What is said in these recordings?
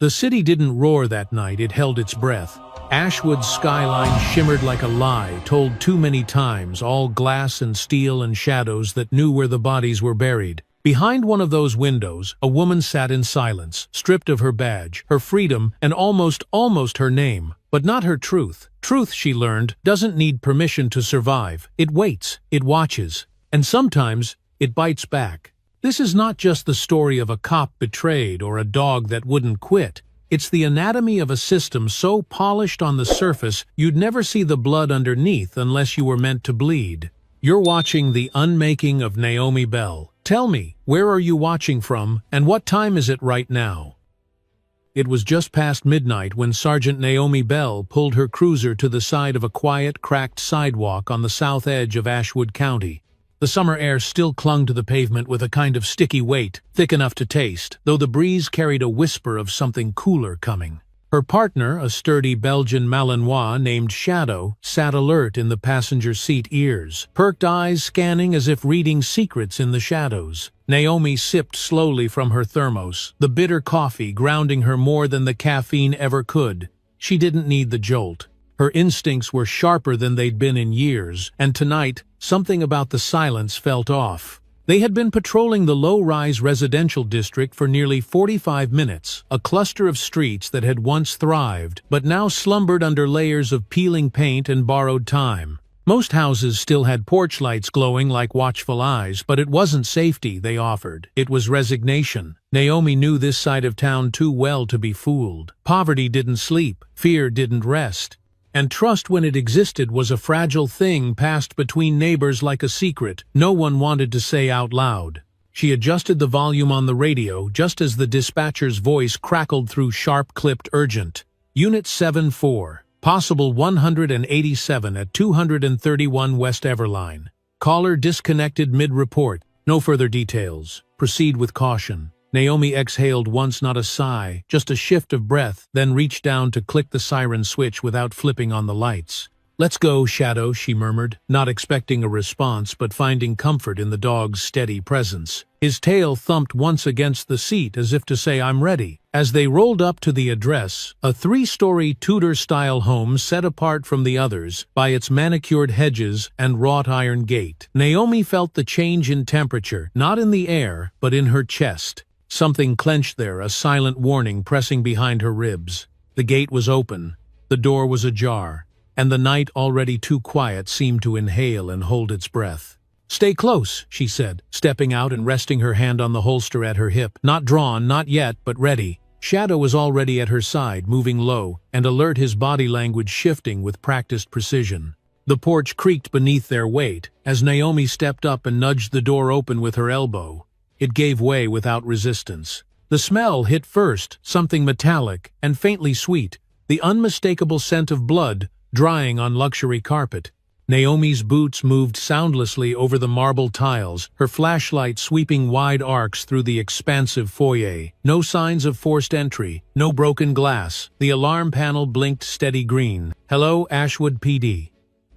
The city didn't roar that night, it held its breath. Ashwood's skyline shimmered like a lie told too many times, all glass and steel and shadows that knew where the bodies were buried. Behind one of those windows, a woman sat in silence, stripped of her badge, her freedom, and almost her name. But not her truth. Truth, she learned, doesn't need permission to survive. It waits, it watches, and sometimes it bites back. This is not just the story of a cop betrayed or a dog that wouldn't quit. It's the anatomy of a system so polished on the surface you'd never see the blood underneath unless you were meant to bleed. You're watching The Unmaking of Naomi Bell. Tell me, where are you watching from, and what time is it right now? It was just past midnight when Sergeant Naomi Bell pulled her cruiser to the side of a quiet, cracked sidewalk on the south edge of Ashwood County. The summer air still clung to the pavement with a kind of sticky weight, thick enough to taste, though the breeze carried a whisper of something cooler coming. Her partner, a sturdy Belgian Malinois named Shadow, sat alert in the passenger seat, ears, perked eyes scanning as if reading secrets in the shadows. Naomi sipped slowly from her thermos, the bitter coffee grounding her more than the caffeine ever could. She didn't need the jolt. Her instincts were sharper than they'd been in years, and tonight, something about the silence felt off. They had been patrolling the low-rise residential district for nearly 45 minutes, a cluster of streets that had once thrived, but now slumbered under layers of peeling paint and borrowed time. Most houses still had porch lights glowing like watchful eyes, but it wasn't safety they offered. It was resignation. Naomi knew this side of town too well to be fooled. Poverty didn't sleep, fear didn't rest. And trust, when it existed, was a fragile thing passed between neighbors like a secret no one wanted to say out loud. She adjusted the volume on the radio just as the dispatcher's voice crackled through sharp-clipped urgent. Unit 7-4. Possible 187 at 231 West Everline. Caller disconnected mid-report. No further details. Proceed with caution. Naomi exhaled once, not a sigh, just a shift of breath, then reached down to click the siren switch without flipping on the lights. "Let's go, Shadow," she murmured, not expecting a response but finding comfort in the dog's steady presence. His tail thumped once against the seat as if to say, "I'm ready." As they rolled up to the address, a 3-story Tudor-style home set apart from the others by its manicured hedges and wrought iron gate, Naomi felt the change in temperature, not in the air, but in her chest. Something clenched there, a silent warning pressing behind her ribs. The gate was open, the door was ajar, and the night, already too quiet, seemed to inhale and hold its breath. "Stay close," she said, stepping out and resting her hand on the holster at her hip. Not drawn, not yet, but ready. Shadow was already at her side, moving low, and alert, his body language shifting with practiced precision. The porch creaked beneath their weight as Naomi stepped up and nudged the door open with her elbow. It gave way without resistance. The smell hit first, something metallic and faintly sweet, the unmistakable scent of blood drying on luxury carpet. Naomi's boots moved soundlessly over the marble tiles, her flashlight sweeping wide arcs through the expansive foyer. No signs of forced entry, no broken glass. The alarm panel blinked steady green. "Hello, Ashwood PD.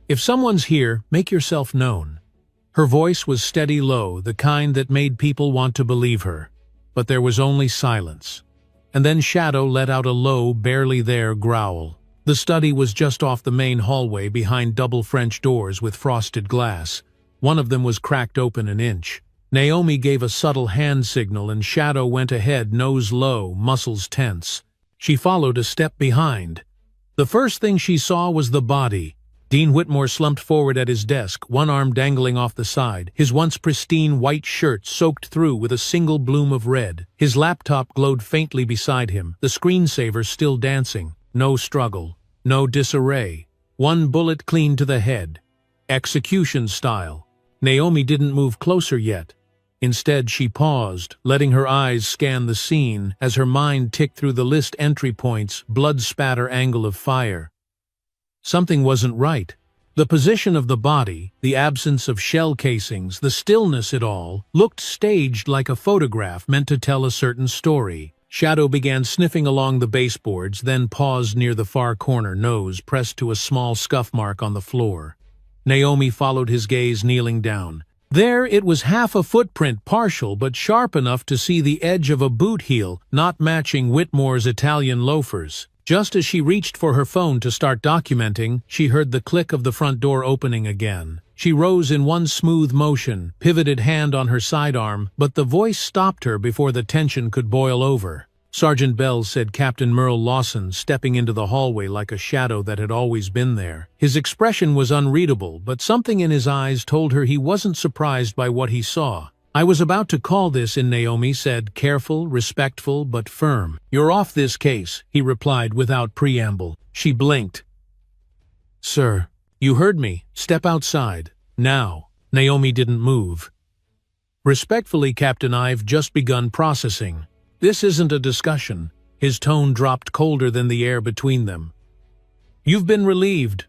If someone's here, make yourself known." Her voice was steady low, the kind that made people want to believe her. But there was only silence. And then Shadow let out a low, barely there growl. The study was just off the main hallway behind double French doors with frosted glass. One of them was cracked open an inch. Naomi gave a subtle hand signal and Shadow went ahead, nose low, muscles tense. She followed a step behind. The first thing she saw was the body. Dean Whitmore slumped forward at his desk, one arm dangling off the side, his once pristine white shirt soaked through with a single bloom of red. His laptop glowed faintly beside him, the screensaver still dancing. No struggle, no disarray. One bullet clean to the head. Execution style. Naomi didn't move closer yet. Instead, she paused, letting her eyes scan the scene as her mind ticked through the list entry points, blood spatter, angle of fire. Something wasn't right. The position of the body, the absence of shell casings, the stillness, it all looked staged, like a photograph meant to tell a certain story. Shadow began sniffing along the baseboards, then paused near the far corner, nose pressed to a small scuff mark on the floor. Naomi followed his gaze, kneeling down. There it was, half a footprint, partial but sharp enough to see the edge of a boot heel, not matching Whitmore's Italian loafers. Just as she reached for her phone to start documenting, she heard the click of the front door opening again. She rose in one smooth motion, pivoted hand on her sidearm, but the voice stopped her before the tension could boil over. "Sergeant Bell," said Captain Merle Lawson, stepping into the hallway like a shadow that had always been there. His expression was unreadable, but something in his eyes told her he wasn't surprised by what he saw. "I was about to call this in," Naomi said, careful, respectful, but firm. "You're off this case," he replied without preamble. She blinked. "Sir, you heard me. Step outside. Now." Naomi didn't move. "Respectfully, Captain, I've just begun processing. This isn't a discussion." His tone dropped colder than the air between them. "You've been relieved."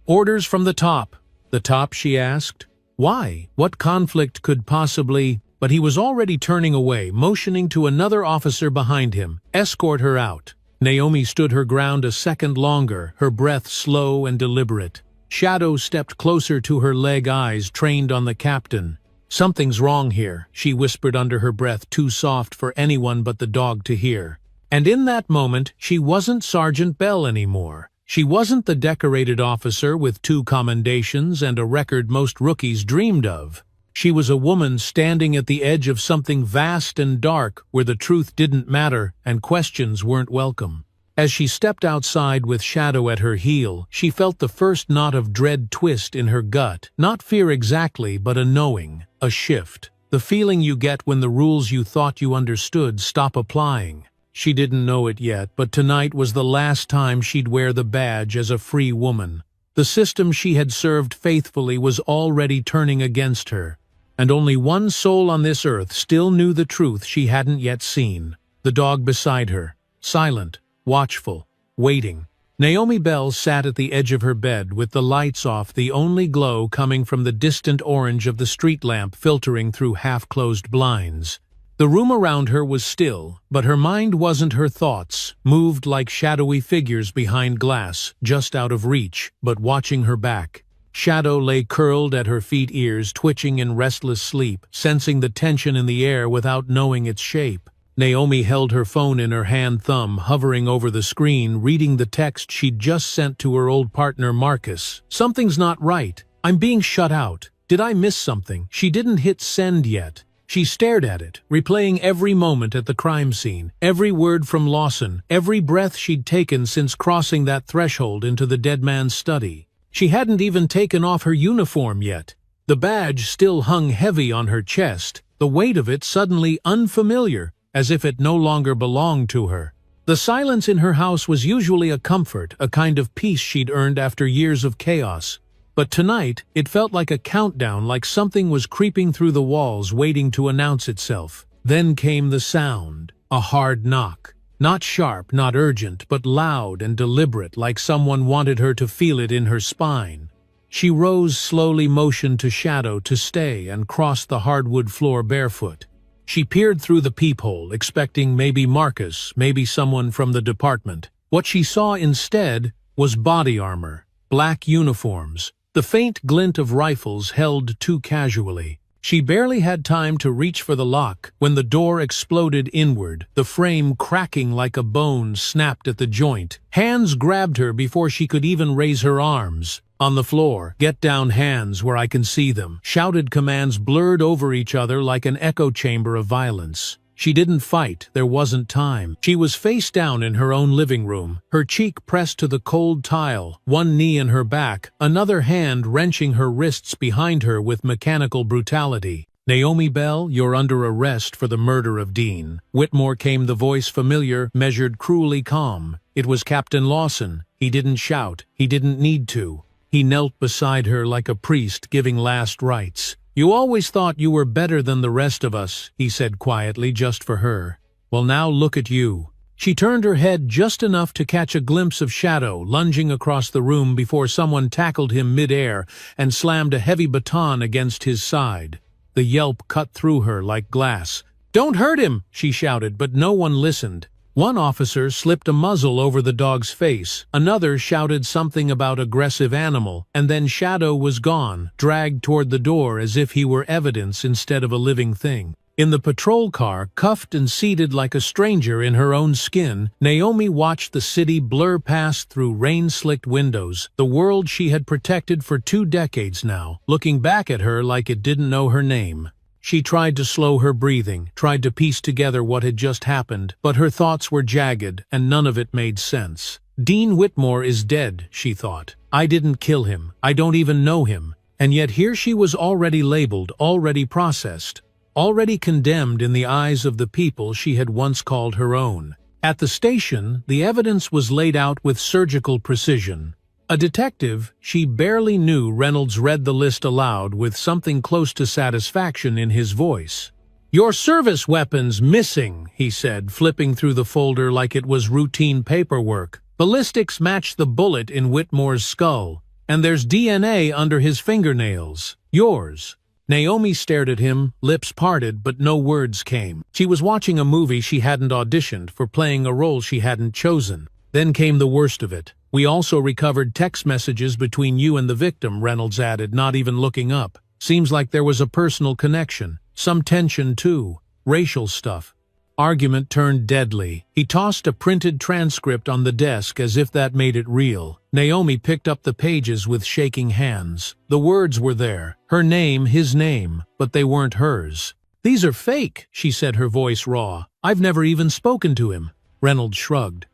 "Orders from the top." "The top?" she asked. Why? What conflict could possibly— But he was already turning away, motioning to another officer behind him. "Escort her out." Naomi stood her ground a second longer, her breath slow and deliberate. Shadow stepped closer to her, eyes trained on the captain. "Something's wrong here," she whispered under her breath, too soft for anyone but the dog to hear. And in that moment, she wasn't Sergeant Bell anymore. She wasn't the decorated officer with 2 commendations and a record most rookies dreamed of. She was a woman standing at the edge of something vast and dark, where the truth didn't matter and questions weren't welcome. As she stepped outside with Shadow at her heel, she felt the first knot of dread twist in her gut. Not fear exactly, but a knowing, a shift. The feeling you get when the rules you thought you understood stop applying. She didn't know it yet, but tonight was the last time she'd wear the badge as a free woman. The system she had served faithfully was already turning against her, and only one soul on this earth still knew the truth she hadn't yet seen. The dog beside her, silent, watchful, waiting. Naomi Bell sat at the edge of her bed with the lights off, the only glow coming from the distant orange of the street lamp filtering through half-closed blinds. The room around her was still, but her mind wasn't. Her thoughts moved like shadowy figures behind glass, just out of reach, but watching her back. Shadow lay curled at her feet, ears twitching in restless sleep, sensing the tension in the air without knowing its shape. Naomi held her phone in her hand, thumb hovering over the screen, reading the text she'd just sent to her old partner Marcus. "Something's not right. I'm being shut out. Did I miss something?" She didn't hit send yet. She stared at it, replaying every moment at the crime scene, every word from Lawson, every breath she'd taken since crossing that threshold into the dead man's study. She hadn't even taken off her uniform yet. The badge still hung heavy on her chest, the weight of it suddenly unfamiliar, as if it no longer belonged to her. The silence in her house was usually a comfort, a kind of peace she'd earned after years of chaos. But tonight, it felt like a countdown, like something was creeping through the walls, waiting to announce itself. Then came the sound, a hard knock. Not sharp, not urgent, but loud and deliberate, like someone wanted her to feel it in her spine. She rose slowly, motioned to Shadow to stay, and crossed the hardwood floor barefoot. She peered through the peephole, expecting maybe Marcus, maybe someone from the department. What she saw instead was body armor, black uniforms, the faint glint of rifles held too casually. She barely had time to reach for the lock when the door exploded inward, the frame cracking like a bone snapped at the joint. Hands grabbed her before she could even raise her arms. On the floor, "Get down, hands where I can see them." Shouted commands blurred over each other like an echo chamber of violence. She didn't fight, there wasn't time. She was face down in her own living room, her cheek pressed to the cold tile, one knee in her back, another hand wrenching her wrists behind her with mechanical brutality. "Naomi Bell, you're under arrest for the murder of Dean." Whitmore came, the voice familiar, measured, cruelly calm. It was Captain Lawson. He didn't shout. He didn't need to. He knelt beside her like a priest giving last rites. "You always thought you were better than the rest of us," he said quietly, just for her. "Well, now look at you." She turned her head just enough to catch a glimpse of Shadow lunging across the room before someone tackled him mid-air and slammed a heavy baton against his side. The yelp cut through her like glass. "Don't hurt him!" she shouted, but no one listened. One officer slipped a muzzle over the dog's face, another shouted something about aggressive animal, and then Shadow was gone, dragged toward the door as if he were evidence instead of a living thing. In the patrol car, cuffed and seated like a stranger in her own skin, Naomi watched the city blur past through rain-slicked windows, the world she had protected for 2 decades now, looking back at her like it didn't know her name. She tried to slow her breathing, tried to piece together what had just happened, but her thoughts were jagged, and none of it made sense. Dean Whitmore is dead, she thought. I didn't kill him. I don't even know him. And yet here she was already labeled, already processed, already condemned in the eyes of the people she had once called her own. At the station, the evidence was laid out with surgical precision. A detective, she barely knew Reynolds read the list aloud with something close to satisfaction in his voice. "Your service weapon's missing," he said, flipping through the folder like it was routine paperwork. "Ballistics match the bullet in Whitmore's skull, and there's DNA under his fingernails. Yours." Naomi stared at him, lips parted, but no words came. She was watching a movie she hadn't auditioned for, playing a role she hadn't chosen. Then came the worst of it. "We also recovered text messages between you and the victim," Reynolds added, not even looking up. "Seems like there was a personal connection. Some tension, too. Racial stuff." Argument turned deadly. He tossed a printed transcript on the desk as if that made it real. Naomi picked up the pages with shaking hands. The words were there. Her name, his name, but they weren't hers. "These are fake," she said, her voice raw. "I've never even spoken to him." Reynolds shrugged.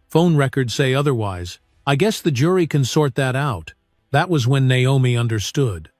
"Phone records say otherwise. I guess the jury can sort that out." That was when Naomi understood.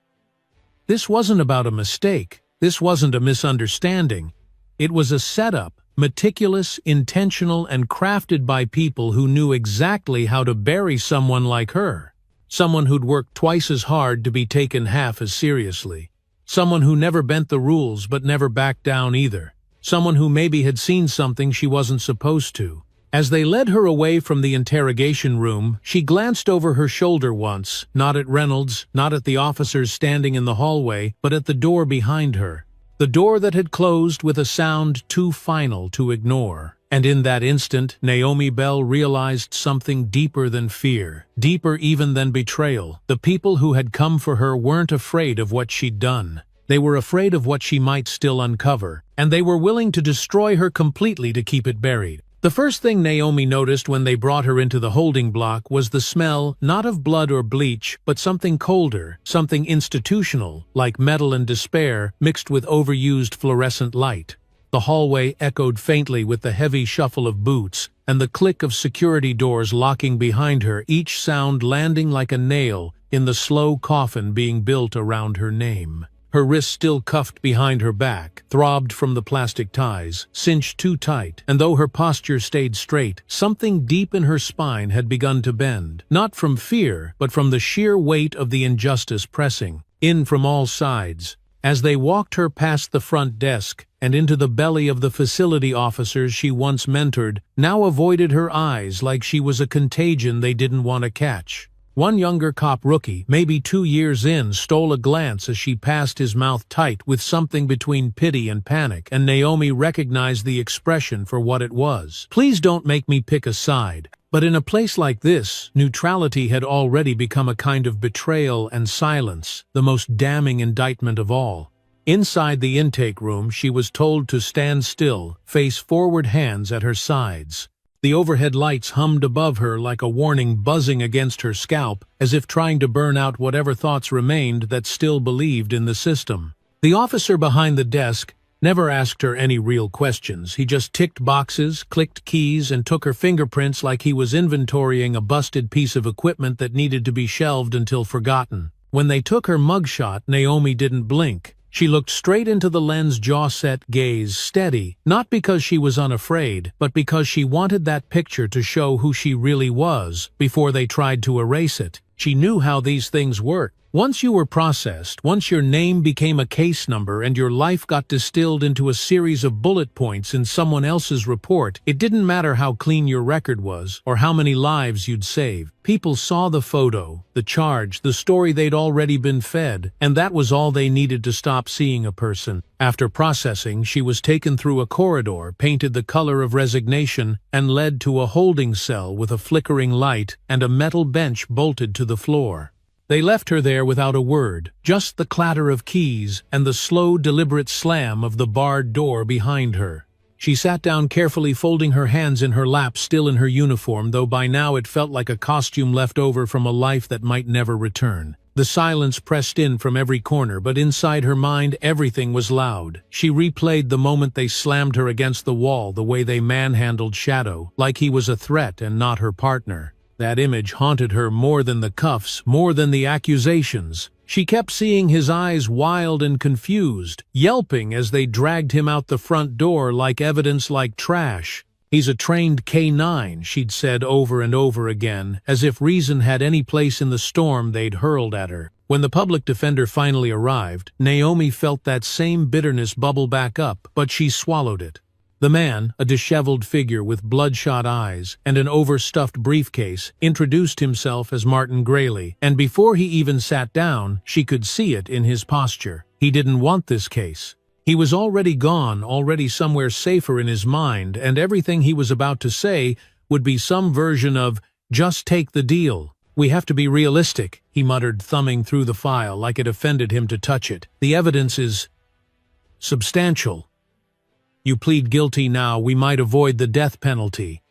This wasn't about a mistake. This wasn't a misunderstanding. It was a setup, meticulous, intentional, and crafted by people who knew exactly how to bury someone like her. Someone who'd worked twice as hard to be taken half as seriously. Someone who never bent the rules but never backed down either. Someone who maybe had seen something she wasn't supposed to. As they led her away from the interrogation room, she glanced over her shoulder once, not at Reynolds, not at the officers standing in the hallway, but at the door behind her. The door that had closed with a sound too final to ignore. And in that instant, Naomi Bell realized something deeper than fear, deeper even than betrayal. The people who had come for her weren't afraid of what she'd done. They were afraid of what she might still uncover, and they were willing to destroy her completely to keep it buried. The first thing Naomi noticed when they brought her into the holding block was the smell, not of blood or bleach, but something colder, something institutional, like metal and despair, mixed with overused fluorescent light. The hallway echoed faintly with the heavy shuffle of boots, and the click of security doors locking behind her, each sound landing like a nail in the slow coffin being built around her name. Her wrists still cuffed behind her back, throbbed from the plastic ties, cinched too tight, and though her posture stayed straight, something deep in her spine had begun to bend, not from fear, but from the sheer weight of the injustice pressing in from all sides. As they walked her past the front desk and into the belly of the facility officers she once mentored, now avoided her eyes like she was a contagion they didn't want to catch. One younger cop rookie, maybe 2 years in, stole a glance as she passed, his mouth tight with something between pity and panic, and Naomi recognized the expression for what it was. "Please don't make me pick a side." But in a place like this, neutrality had already become a kind of betrayal and silence, the most damning indictment of all. Inside the intake room, she was told to stand still, face forward, hands at her sides. The overhead lights hummed above her like a warning buzzing against her scalp, as if trying to burn out whatever thoughts remained that still believed in the system. The officer behind the desk never asked her any real questions. He just ticked boxes, clicked keys, and took her fingerprints like he was inventorying a busted piece of equipment that needed to be shelved until forgotten. When they took her mugshot, Naomi didn't blink. She looked straight into the lens, jaw-set gaze, steady, not because she was unafraid, but because she wanted that picture to show who she really was before they tried to erase it. She knew how these things worked. Once you were processed, once your name became a case number and your life got distilled into a series of bullet points in someone else's report, it didn't matter how clean your record was or how many lives you'd saved. People saw the photo, the charge, the story they'd already been fed, and that was all they needed to stop seeing a person. After processing, she was taken through a corridor painted the color of resignation and led to a holding cell with a flickering light and a metal bench bolted to the floor. They left her there without a word, just the clatter of keys and the slow, deliberate slam of the barred door behind her. She sat down carefully, folding her hands in her lap, still in her uniform, though by now it felt like a costume left over from a life that might never return. The silence pressed in from every corner, but inside her mind everything was loud. She replayed the moment they slammed her against the wall, the way they manhandled Shadow, like he was a threat and not her partner. That image haunted her more than the cuffs, more than the accusations. She kept seeing his eyes, wild and confused, yelping as they dragged him out the front door like evidence, like trash. "He's a trained K9, she'd said over and over again, as if reason had any place in the storm they'd hurled at her. When the public defender finally arrived, Naomi felt that same bitterness bubble back up, but she swallowed it. The man, a disheveled figure with bloodshot eyes and an overstuffed briefcase, introduced himself as Martin Grayley, and before he even sat down, she could see it in his posture. He didn't want this case. He was already gone, already somewhere safer in his mind, and everything he was about to say would be some version of, "Just take the deal." "We have to be realistic," he muttered, thumbing through the file like it offended him to touch it. "The evidence is substantial. You plead guilty now, we might avoid the death penalty."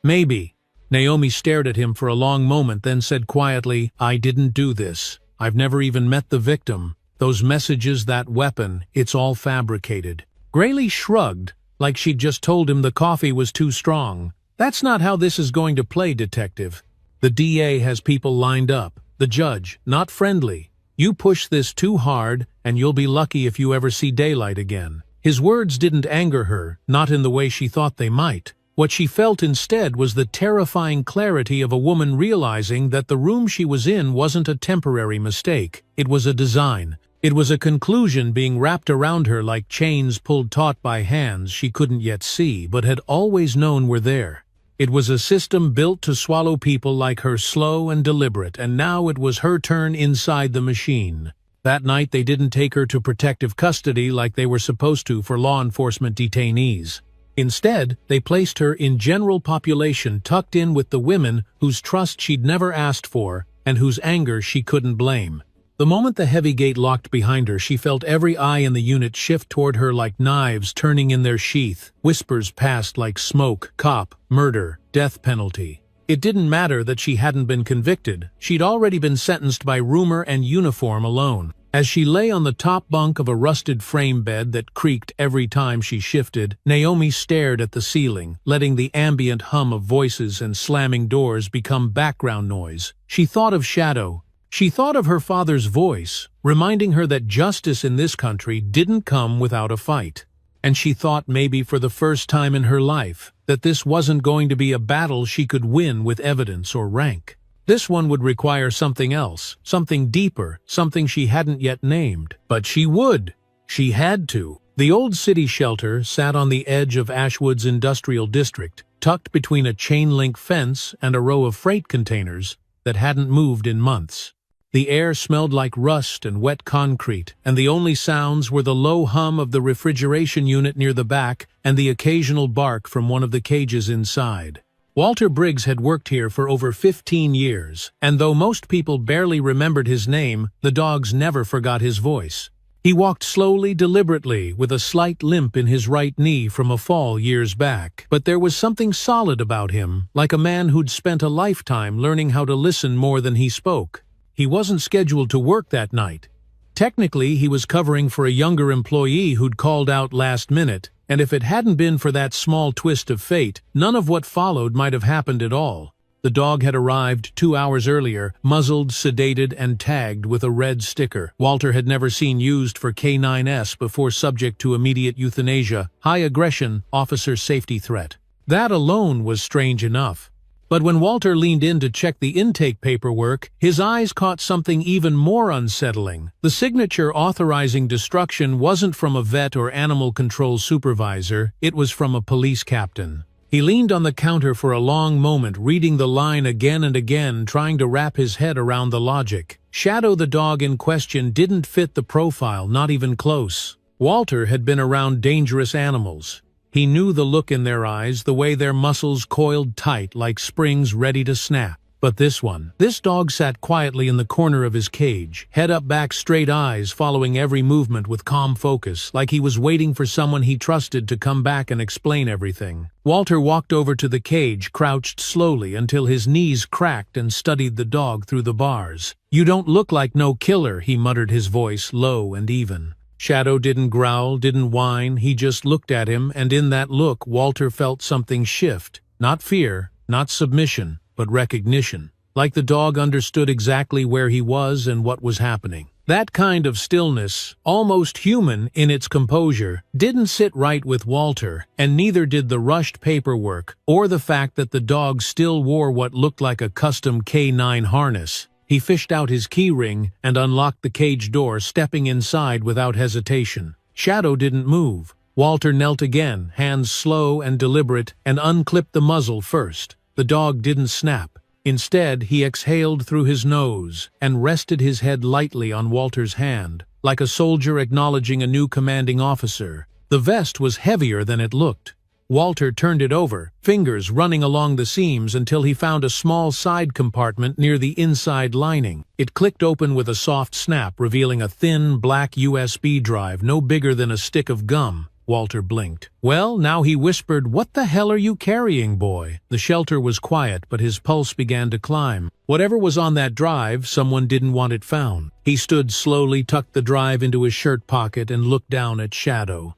"Maybe." Naomi stared at him for a long moment, then said quietly, "I didn't do this. I've never even met the victim. Those messages, that weapon, it's all fabricated." Grayley shrugged, like she'd just told him the coffee was too strong. "That's not how this is going to play, Detective. The DA has people lined up. The judge, not friendly. You push this too hard, and you'll be lucky if you ever see daylight again." His words didn't anger her, not in the way she thought they might. What she felt instead was the terrifying clarity of a woman realizing that the room she was in wasn't a temporary mistake. It was a design. It was a conclusion being wrapped around her like chains pulled taut by hands she couldn't yet see, but had always known were there. It was a system built to swallow people like her, slow and deliberate, and now it was her turn inside the machine. That night they didn't take her to protective custody like they were supposed to for law enforcement detainees. Instead, they placed her in general population, tucked in with the women whose trust she'd never asked for and whose anger she couldn't blame. The moment the heavy gate locked behind her, she felt every eye in the unit shift toward her like knives turning in their sheath. Whispers passed like smoke: cop, murder, death penalty. It didn't matter that she hadn't been convicted. She'd already been sentenced by rumor and uniform alone. As she lay on the top bunk of a rusted frame bed that creaked every time she shifted, Naomi stared at the ceiling, letting the ambient hum of voices and slamming doors become background noise. She thought of Shadow. She thought of her father's voice, reminding her that justice in this country didn't come without a fight. And she thought, maybe for the first time in her life, that this wasn't going to be a battle she could win with evidence or rank. This one would require something else, something deeper, something she hadn't yet named. But she would. She had to. The old city shelter sat on the edge of Ashwood's industrial district, tucked between a chain-link fence and a row of freight containers that hadn't moved in months. The air smelled like rust and wet concrete, and the only sounds were the low hum of the refrigeration unit near the back and the occasional bark from one of the cages inside. Walter Briggs had worked here for over 15 years, and though most people barely remembered his name, the dogs never forgot his voice. He walked slowly, deliberately, with a slight limp in his right knee from a fall years back. But there was something solid about him, like a man who'd spent a lifetime learning how to listen more than he spoke. He wasn't scheduled to work that night. Technically, he was covering for a younger employee who'd called out last minute, and if it hadn't been for that small twist of fate, none of what followed might have happened at all. The dog had arrived 2 hours earlier, muzzled, sedated, and tagged with a red sticker. Walter had never seen used for K9S before, subject to immediate euthanasia, high aggression, officer safety threat. That alone was strange enough. But when Walter leaned in to check the intake paperwork, his eyes caught something even more unsettling. The signature authorizing destruction wasn't from a vet or animal control supervisor, it was from a police captain. He leaned on the counter for a long moment, reading the line again and again, trying to wrap his head around the logic. Shadow, the dog in question, didn't fit the profile, not even close. Walter had been around dangerous animals. He knew the look in their eyes, the way their muscles coiled tight like springs ready to snap. But this dog sat quietly in the corner of his cage, head up, back, straight, eyes following every movement with calm focus, like he was waiting for someone he trusted to come back and explain everything. Walter walked over to the cage, crouched slowly until his knees cracked, and studied the dog through the bars. "You don't look like no killer," he muttered, his voice low and even. Shadow didn't growl, didn't whine, he just looked at him, and in that look Walter felt something shift. Not fear, not submission, but recognition. Like the dog understood exactly where he was and what was happening. That kind of stillness, almost human in its composure, didn't sit right with Walter, and neither did the rushed paperwork, or the fact that the dog still wore what looked like a custom K9 harness. He fished out his key ring and unlocked the cage door, stepping inside without hesitation. Shadow didn't move. Walter knelt again, hands slow and deliberate, and unclipped the muzzle first. The dog didn't snap. Instead, he exhaled through his nose and rested his head lightly on Walter's hand, like a soldier acknowledging a new commanding officer. The vest was heavier than it looked. Walter turned it over, fingers running along the seams until he found a small side compartment near the inside lining. It clicked open with a soft snap, revealing a thin, black USB drive no bigger than a stick of gum. Walter blinked. "Well, now," he whispered, "what the hell are you carrying, boy?" The shelter was quiet, but his pulse began to climb. Whatever was on that drive, someone didn't want it found. He stood slowly, tucked the drive into his shirt pocket, and looked down at Shadow.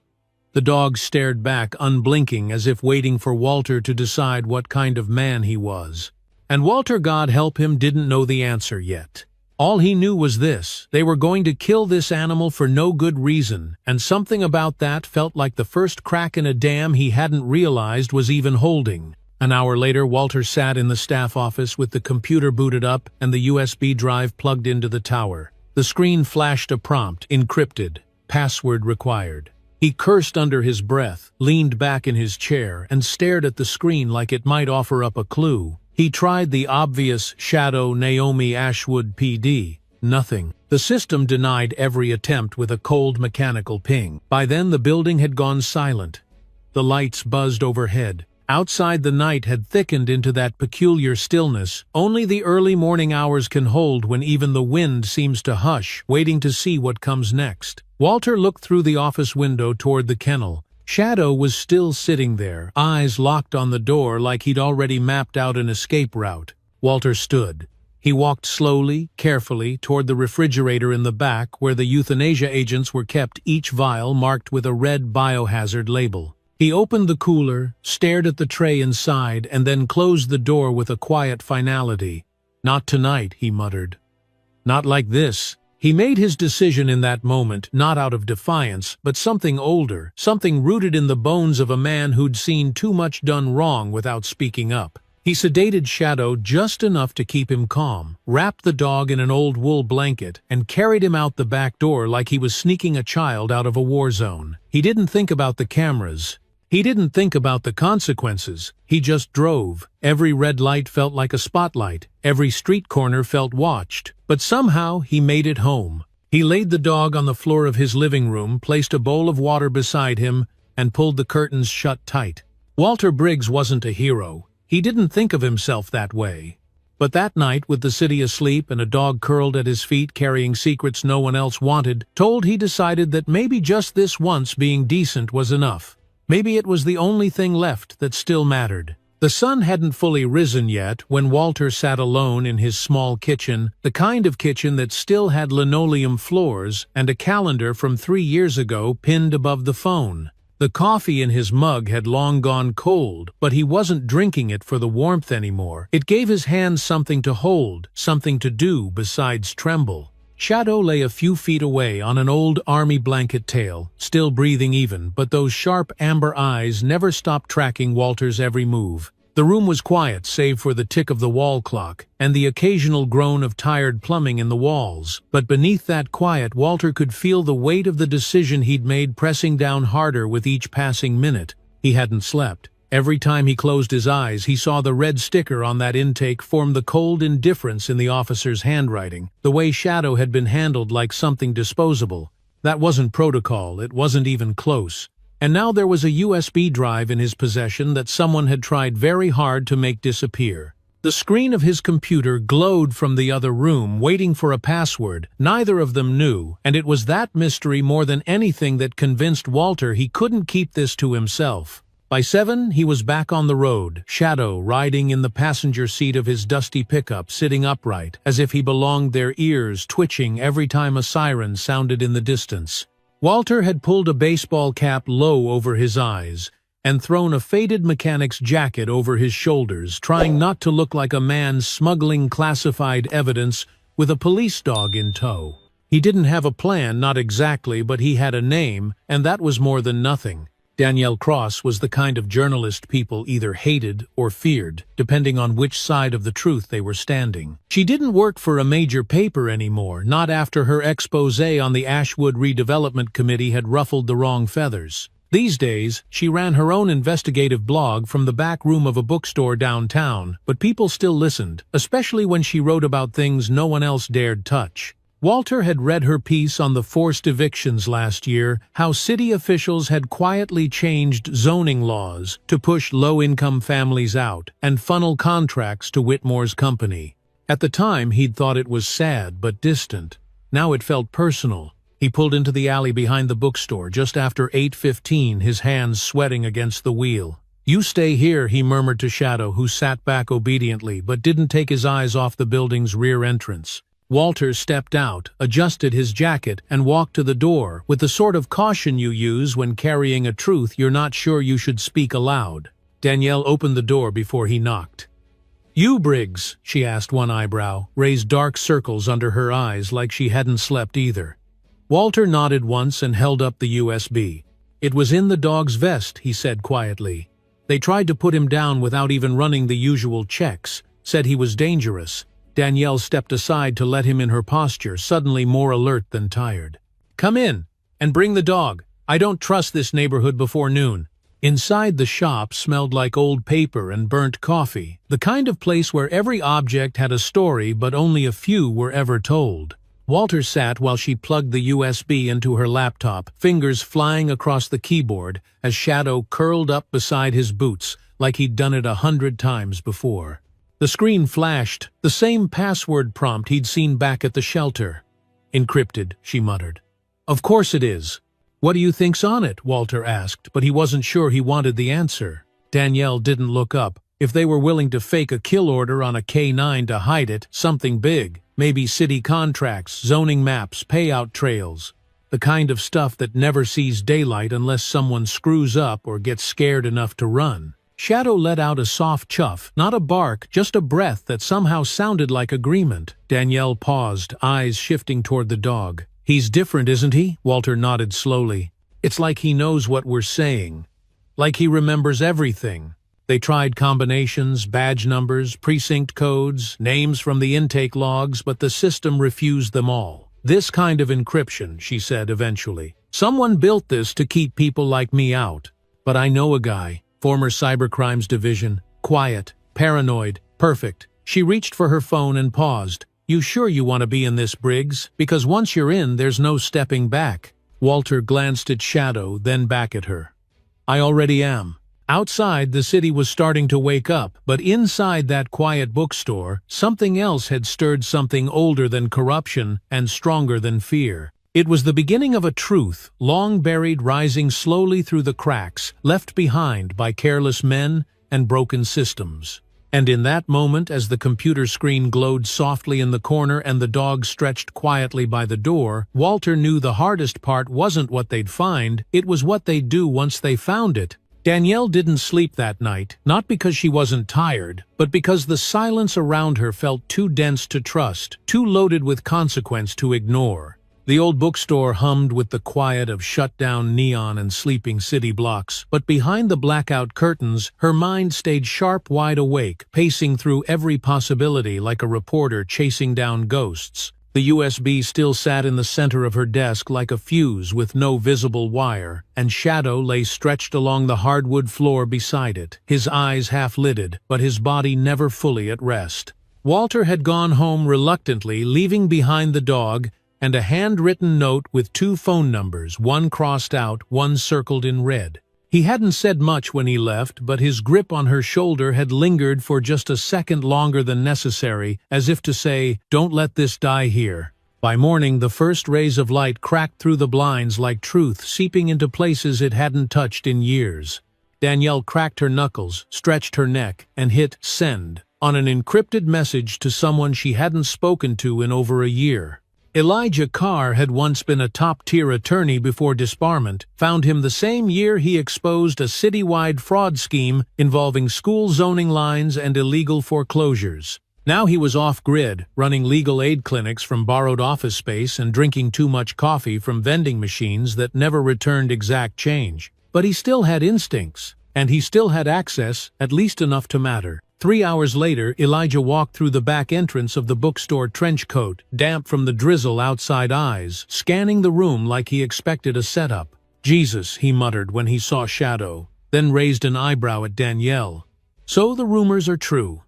The dog stared back, unblinking, as if waiting for Walter to decide what kind of man he was. And Walter, God help him, didn't know the answer yet. All he knew was this: they were going to kill this animal for no good reason, and something about that felt like the first crack in a dam he hadn't realized was even holding. An hour later, Walter sat in the staff office with the computer booted up and the USB drive plugged into the tower. The screen flashed a prompt: encrypted, password required. He cursed under his breath, leaned back in his chair, and stared at the screen like it might offer up a clue. He tried the obvious Shadow Naomi Ashwood PD. Nothing. The system denied every attempt with a cold mechanical ping. By then the building had gone silent. The lights buzzed overhead. Outside, the night had thickened into that peculiar stillness only the early morning hours can hold, when even the wind seems to hush, waiting to see what comes next. Walter looked through the office window toward the kennel. Shadow was still sitting there, eyes locked on the door like he'd already mapped out an escape route. Walter stood. He walked slowly, carefully, toward the refrigerator in the back where the euthanasia agents were kept, each vial marked with a red biohazard label. He opened the cooler, stared at the tray inside, and then closed the door with a quiet finality. "Not tonight," he muttered. "Not like this." He made his decision in that moment, not out of defiance, but something older, something rooted in the bones of a man who'd seen too much done wrong without speaking up. He sedated Shadow just enough to keep him calm, wrapped the dog in an old wool blanket, and carried him out the back door like he was sneaking a child out of a war zone. He didn't think about the cameras. He didn't think about the consequences. He just drove. Every red light felt like a spotlight. Every street corner felt watched. But somehow he made it home. He laid the dog on the floor of his living room, placed a bowl of water beside him, and pulled the curtains shut tight. Walter Briggs wasn't a hero. He didn't think of himself that way. But that night, with the city asleep and a dog curled at his feet carrying secrets no one else wanted, he decided that maybe just this once being decent was enough. Maybe it was the only thing left that still mattered. The sun hadn't fully risen yet when Walter sat alone in his small kitchen, the kind of kitchen that still had linoleum floors and a calendar from 3 years ago pinned above the phone. The coffee in his mug had long gone cold, but he wasn't drinking it for the warmth anymore. It gave his hands something to hold, something to do besides tremble. Shadow lay a few feet away on an old army blanket tail, still breathing even, but those sharp amber eyes never stopped tracking Walter's every move. The room was quiet save for the tick of the wall clock and the occasional groan of tired plumbing in the walls, but beneath that quiet Walter could feel the weight of the decision he'd made pressing down harder with each passing minute. He hadn't slept. Every time he closed his eyes, he saw the red sticker on that intake form the cold indifference in the officer's handwriting, the way Shadow had been handled like something disposable. That wasn't protocol, it wasn't even close. And now there was a USB drive in his possession that someone had tried very hard to make disappear. The screen of his computer glowed from the other room, waiting for a password. Neither of them knew, and it was that mystery more than anything that convinced Walter he couldn't keep this to himself. By 7, he was back on the road, Shadow riding in the passenger seat of his dusty pickup, sitting upright, as if he belonged there, ears twitching every time a siren sounded in the distance. Walter had pulled a baseball cap low over his eyes and thrown a faded mechanic's jacket over his shoulders, trying not to look like a man smuggling classified evidence with a police dog in tow. He didn't have a plan, not exactly, but he had a name, and that was more than nothing. Danielle Cross was the kind of journalist people either hated or feared, depending on which side of the truth they were standing. She didn't work for a major paper anymore, not after her exposé on the Ashwood Redevelopment Committee had ruffled the wrong feathers. These days, she ran her own investigative blog from the back room of a bookstore downtown, but people still listened, especially when she wrote about things no one else dared touch. Walter had read her piece on the forced evictions last year, how city officials had quietly changed zoning laws to push low-income families out and funnel contracts to Whitmore's company. At the time, he'd thought it was sad but distant. Now it felt personal. He pulled into the alley behind the bookstore just after 8:15, his hands sweating against the wheel. "You stay here," he murmured to Shadow, who sat back obediently but didn't take his eyes off the building's rear entrance. Walter stepped out, adjusted his jacket, and walked to the door, with the sort of caution you use when carrying a truth you're not sure you should speak aloud. Danielle opened the door before he knocked. "You, Briggs?" she asked, one eyebrow raised dark circles under her eyes like she hadn't slept either. Walter nodded once and held up the USB. "It was in the dog's vest," he said quietly. "They tried to put him down without even running the usual checks, said he was dangerous." Danielle stepped aside to let him in, her posture suddenly more alert than tired. "Come in, and bring the dog. I don't trust this neighborhood before noon." Inside, the shop smelled like old paper and burnt coffee, the kind of place where every object had a story but only a few were ever told. Walter sat while she plugged the USB into her laptop, fingers flying across the keyboard as Shadow curled up beside his boots like he'd done it 100 times before. The screen flashed, the same password prompt he'd seen back at the shelter. "Encrypted," she muttered. "Of course it is." "What do you think's on it?" Walter asked, but he wasn't sure he wanted the answer. Danielle didn't look up. If they were willing to fake a kill order on a K9 to hide it, something big. Maybe city contracts, zoning maps, payout trails. The kind of stuff that never sees daylight unless someone screws up or gets scared enough to run. Shadow let out a soft chuff, not a bark, just a breath that somehow sounded like agreement. Danielle paused, eyes shifting toward the dog. "He's different, isn't he?" Walter nodded slowly. "It's like he knows what we're saying. Like he remembers everything." They tried combinations, badge numbers, precinct codes, names from the intake logs, but the system refused them all. "This kind of encryption," she said eventually. "Someone built this to keep people like me out. But I know a guy. Former Cybercrimes Division. Quiet. Paranoid. Perfect." She reached for her phone and paused. "You sure you want to be in this, Briggs? Because once you're in, there's no stepping back." Walter glanced at Shadow, then back at her. "I already am." Outside, the city was starting to wake up, but inside that quiet bookstore, something else had stirred, something older than corruption and stronger than fear. It was the beginning of a truth, long buried, rising slowly through the cracks, left behind by careless men and broken systems. And in that moment, as the computer screen glowed softly in the corner and the dog stretched quietly by the door, Walter knew the hardest part wasn't what they'd find, it was what they'd do once they found it. Danielle didn't sleep that night, not because she wasn't tired, but because the silence around her felt too dense to trust, too loaded with consequence to ignore. The old bookstore hummed with the quiet of shut-down neon and sleeping city blocks, but behind the blackout curtains, her mind stayed sharp, wide awake, pacing through every possibility like a reporter chasing down ghosts. The USB still sat in the center of her desk like a fuse with no visible wire, and Shadow lay stretched along the hardwood floor beside it, his eyes half-lidded, but his body never fully at rest. Walter had gone home reluctantly, leaving behind the dog and a handwritten note with 2 phone numbers, one crossed out, one circled in red. He hadn't said much when he left, but his grip on her shoulder had lingered for just a second longer than necessary, as if to say, "Don't let this die here." By morning, the first rays of light cracked through the blinds like truth, seeping into places it hadn't touched in years. Danielle cracked her knuckles, stretched her neck, and hit send on an encrypted message to someone she hadn't spoken to in over a year. Elijah Carr had once been a top-tier attorney before disbarment, found him the same year he exposed a citywide fraud scheme involving school zoning lines and illegal foreclosures. Now he was off-grid, running legal aid clinics from borrowed office space and drinking too much coffee from vending machines that never returned exact change. But he still had instincts, and he still had access, at least enough to matter. 3 hours later, Elijah walked through the back entrance of the bookstore trench coat, damp from the drizzle outside eyes, scanning the room like he expected a setup. "Jesus," he muttered when he saw Shadow, then raised an eyebrow at Danielle. "So the rumors are true.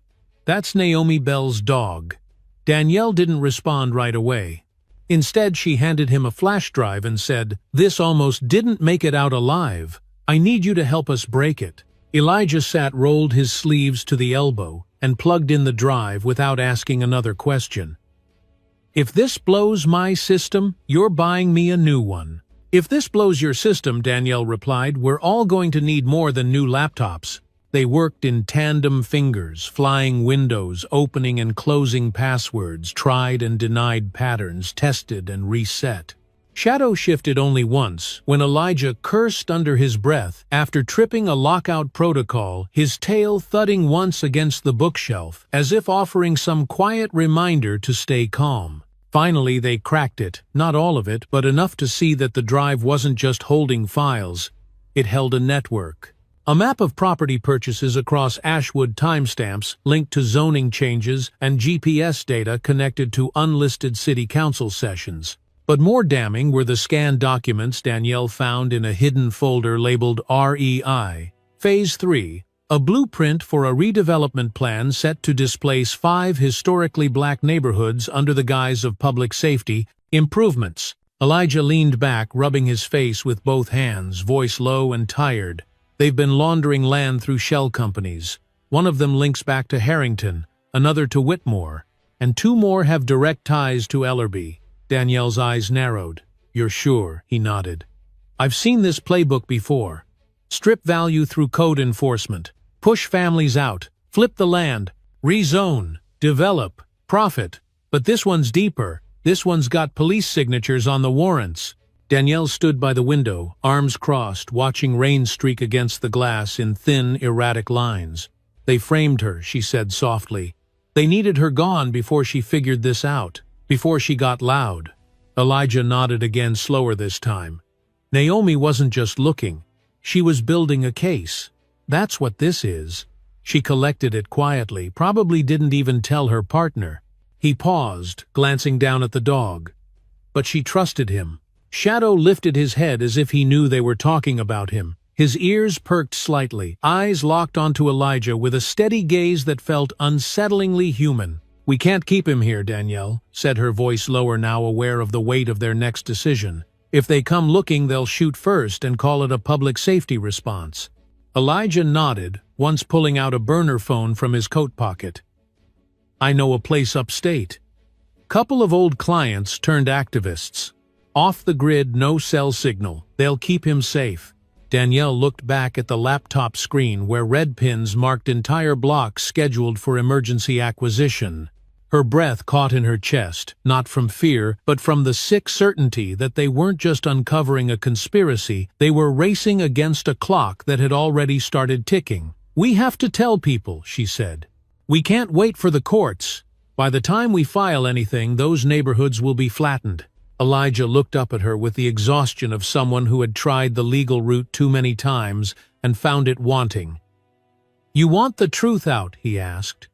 That's Naomi Bell's dog." Danielle didn't respond right away. Instead, she handed him a flash drive and said, "This almost didn't make it out alive. I need you to help us break it." Elijah rolled his sleeves to the elbow, and plugged in the drive without asking another question. "If this blows my system, you're buying me a new one." "If this blows your system," Danielle replied, "we're all going to need more than new laptops." They worked in tandem fingers, flying windows, opening and closing passwords, tried and denied patterns, tested and reset. Shadow shifted only once, when Elijah cursed under his breath after tripping a lockout protocol, his tail thudding once against the bookshelf, as if offering some quiet reminder to stay calm. Finally, they cracked it, not all of it, but enough to see that the drive wasn't just holding files. It held a network. A map of property purchases across Ashwood timestamps linked to zoning changes and GPS data connected to unlisted city council sessions. But more damning were the scanned documents Danielle found in a hidden folder labeled REI. Phase 3, a blueprint for a redevelopment plan set to displace 5 historically black neighborhoods under the guise of public safety improvements. Elijah leaned back, rubbing his face with both hands, voice low and tired. "They've been laundering land through shell companies. One of them links back to Harrington, another to Whitmore, and 2 more have direct ties to Ellerby." Danielle's eyes narrowed. "You're sure?" he nodded. "I've seen this playbook before. Strip value through code enforcement. Push families out. Flip the land. Rezone. Develop. Profit. But this one's deeper. This one's got police signatures on the warrants." Danielle stood by the window, arms crossed, watching rain streak against the glass in thin, erratic lines. "They framed her," she said softly. "They needed her gone before she figured this out. Before she got loud." Elijah nodded again, slower this time. "Naomi wasn't just looking. She was building a case. That's what this is." She collected it quietly, probably didn't even tell her partner. He paused, glancing down at the dog. But she trusted him. Shadow lifted his head as if he knew they were talking about him. His ears perked slightly, eyes locked onto Elijah with a steady gaze that felt unsettlingly human. "We can't keep him here, Danielle," said her voice lower, now aware of the weight of their next decision. "If they come looking, they'll shoot first and call it a public safety response." Elijah nodded, once pulling out a burner phone from his coat pocket. "I know a place upstate." Couple of old clients turned activists. Off the grid, no cell signal. They'll keep him safe. Danielle looked back at the laptop screen where red pins marked entire blocks scheduled for emergency acquisition. Her breath caught in her chest, not from fear, but from the sick certainty that they weren't just uncovering a conspiracy, they were racing against a clock that had already started ticking. "We have to tell people," she said. "We can't wait for the courts. By the time we file anything, those neighborhoods will be flattened." Elijah looked up at her with the exhaustion of someone who had tried the legal route too many times and found it wanting. "You want the truth out?" he asked.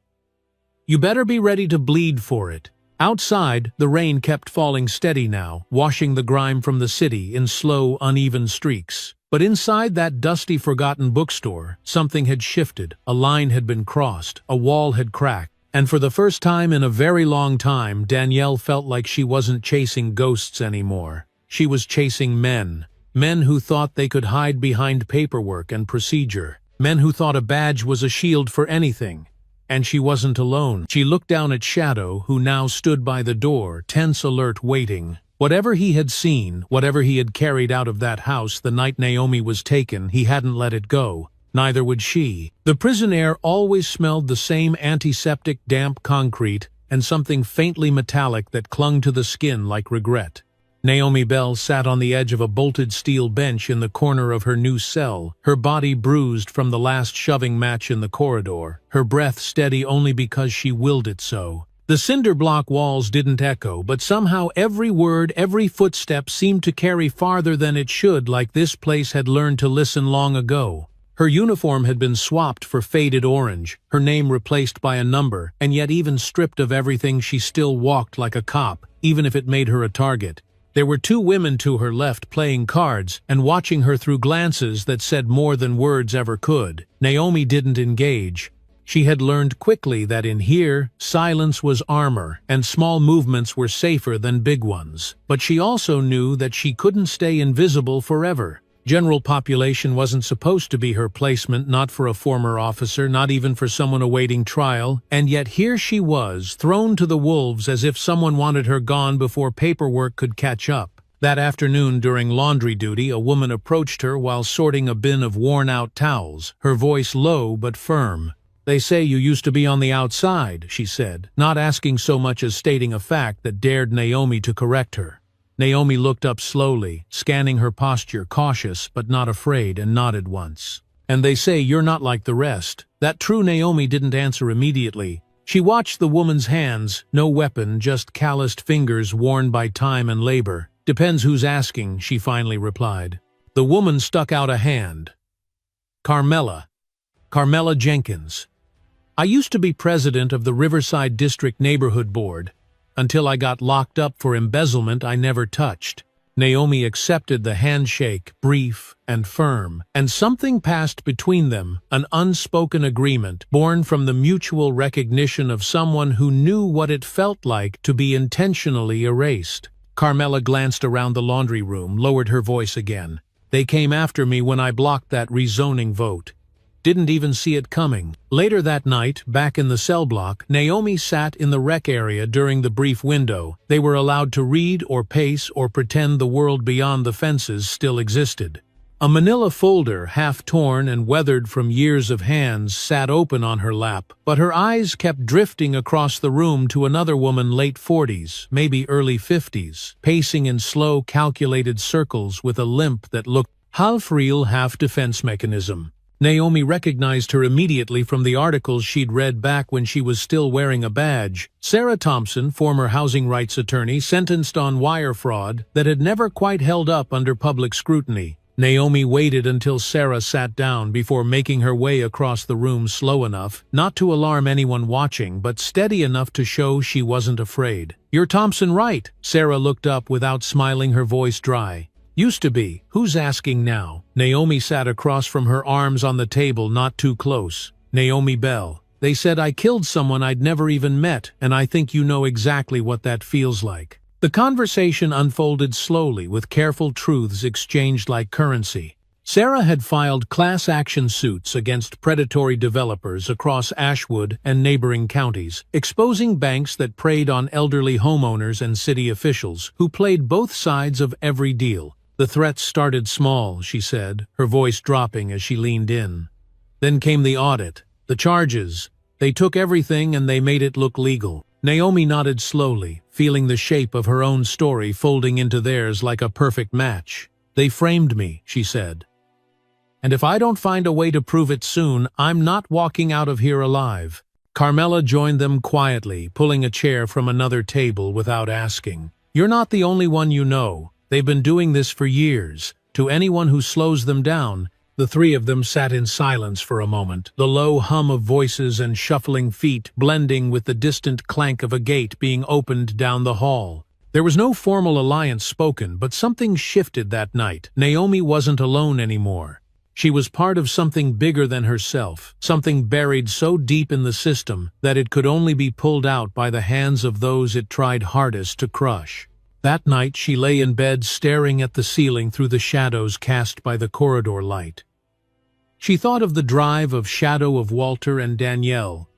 "You better be ready to bleed for it." Outside, the rain kept falling steady now, washing the grime from the city in slow, uneven streaks. But inside that dusty, forgotten bookstore, something had shifted, a line had been crossed, a wall had cracked, and for the first time in a very long time, Danielle felt like she wasn't chasing ghosts anymore. She was chasing men. Men who thought they could hide behind paperwork and procedure. Men who thought a badge was a shield for anything. And she wasn't alone. She looked down at Shadow, who now stood by the door, tense, alert, waiting. Whatever he had seen, whatever he had carried out of that house the night Naomi was taken, he hadn't let it go. Neither would she. The prison air always smelled the same antiseptic, damp concrete, and something faintly metallic that clung to the skin like regret. Naomi Bell sat on the edge of a bolted steel bench in the corner of her new cell, her body bruised from the last shoving match in the corridor, her breath steady only because she willed it so. The cinder block walls didn't echo, but somehow every word, every footstep seemed to carry farther than it should, like this place had learned to listen long ago. Her uniform had been swapped for faded orange, her name replaced by a number, and yet even stripped of everything she still walked like a cop, even if it made her a target. There were two women to her left playing cards and watching her through glances that said more than words ever could. Naomi didn't engage. She had learned quickly that in here, silence was armor, and small movements were safer than big ones. But she also knew that she couldn't stay invisible forever. General population wasn't supposed to be her placement, not for a former officer, not even for someone awaiting trial, and yet here she was, thrown to the wolves as if someone wanted her gone before paperwork could catch up. That afternoon during laundry duty, a woman approached her while sorting a bin of worn-out towels, her voice low but firm. "They say you used to be on the outside," she said, not asking so much as stating a fact that dared Naomi to correct her. Naomi looked up slowly, scanning her posture, cautious but not afraid, and nodded once. "And they say you're not like the rest." That true Naomi didn't answer immediately. She watched the woman's hands, no weapon, just calloused fingers worn by time and labor. "Depends who's asking," she finally replied. The woman stuck out a hand. Carmela Jenkins. "I used to be president of the Riverside District Neighborhood Board. Until I got locked up for embezzlement, I never touched." Naomi accepted the handshake, brief and firm, and something passed between them, an unspoken agreement, born from the mutual recognition of someone who knew what it felt like to be intentionally erased. Carmela glanced around the laundry room, lowered her voice again. "They came after me when I blocked that rezoning vote. Didn't even see it coming." Later that night, back in the cell block, Naomi sat in the rec area during the brief window. They were allowed to read or pace or pretend the world beyond the fences still existed. A manila folder, half torn and weathered from years of hands, sat open on her lap, but her eyes kept drifting across the room to another woman late 40s, maybe early 50s, pacing in slow, calculated circles with a limp that looked half real, half defense mechanism. Naomi recognized her immediately from the articles she'd read back when she was still wearing a badge. Sarah Thompson, former housing rights attorney, sentenced on wire fraud that had never quite held up under public scrutiny. Naomi waited until Sarah sat down before making her way across the room, slow enough, not to alarm anyone watching, but steady enough to show she wasn't afraid. "You're Thompson, right?" Sarah looked up without smiling, her voice dry. "Used to be. Who's asking now?" Naomi sat across from her, arms on the table, not too close. "Naomi Bell. They said I killed someone I'd never even met, and I think you know exactly what that feels like." The conversation unfolded slowly, with careful truths exchanged like currency. Sarah had filed class action suits against predatory developers across Ashwood and neighboring counties, exposing banks that preyed on elderly homeowners and city officials who played both sides of every deal. "The threats started small," she said, her voice dropping as she leaned in. "Then came the audit, the charges. They took everything and they made it look legal." Naomi nodded slowly, feeling the shape of her own story folding into theirs like a perfect match. "They framed me," she said. "And if I don't find a way to prove it soon, I'm not walking out of here alive." Carmela joined them quietly, pulling a chair from another table without asking. "You're not the only one you know. They've been doing this for years. To anyone who slows them down." The three of them sat in silence for a moment, the low hum of voices and shuffling feet blending with the distant clank of a gate being opened down the hall. There was no formal alliance spoken, but something shifted that night. Naomi wasn't alone anymore. She was part of something bigger than herself, something buried so deep in the system that it could only be pulled out by the hands of those it tried hardest to crush. That night she lay in bed staring at the ceiling through the shadows cast by the corridor light. She thought of the drive of shadow of Walter and Danielle,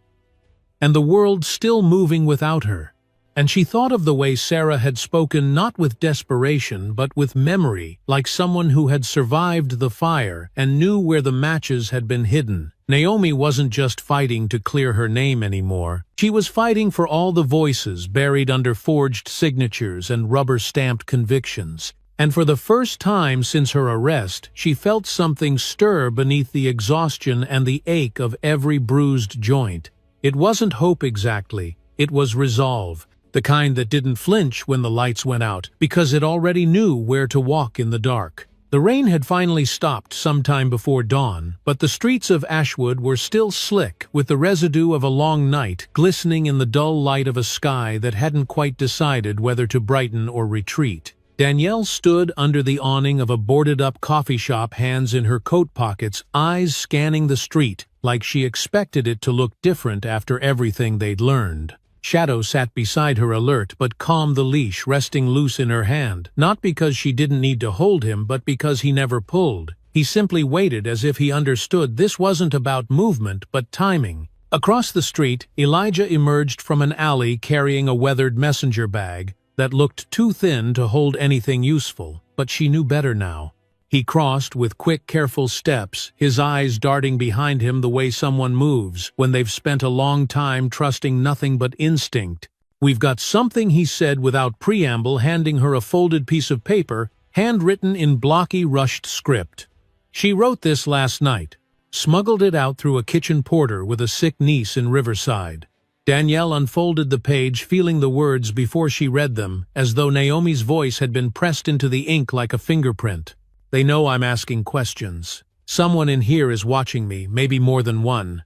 and the world still moving without her. And she thought of the way Sarah had spoken not with desperation but with memory, like someone who had survived the fire and knew where the matches had been hidden. Naomi wasn't just fighting to clear her name anymore. She was fighting for all the voices buried under forged signatures and rubber-stamped convictions. And for the first time since her arrest, she felt something stir beneath the exhaustion and the ache of every bruised joint. It wasn't hope exactly, it was resolve. The kind that didn't flinch when the lights went out, because it already knew where to walk in the dark. The rain had finally stopped sometime before dawn, but the streets of Ashwood were still slick, with the residue of a long night glistening in the dull light of a sky that hadn't quite decided whether to brighten or retreat. Danielle stood under the awning of a boarded-up coffee shop, hands in her coat pockets, eyes scanning the street, like she expected it to look different after everything they'd learned. Shadow sat beside her, alert but calm, the leash resting loose in her hand, not because she didn't need to hold him but because he never pulled. He simply waited, as if he understood this wasn't about movement but timing. Across the street, Elijah emerged from an alley carrying a weathered messenger bag that looked too thin to hold anything useful, but she knew better now. He crossed with quick, careful steps, his eyes darting behind him the way someone moves when they've spent a long time trusting nothing but instinct. "We've got something," he said without preamble, handing her a folded piece of paper, handwritten in blocky, rushed script. She wrote this last night, smuggled it out through a kitchen porter with a sick niece in Riverside. Danielle unfolded the page, feeling the words before she read them, as though Naomi's voice had been pressed into the ink like a fingerprint. "They know I'm asking questions. Someone in here is watching me, maybe more than one.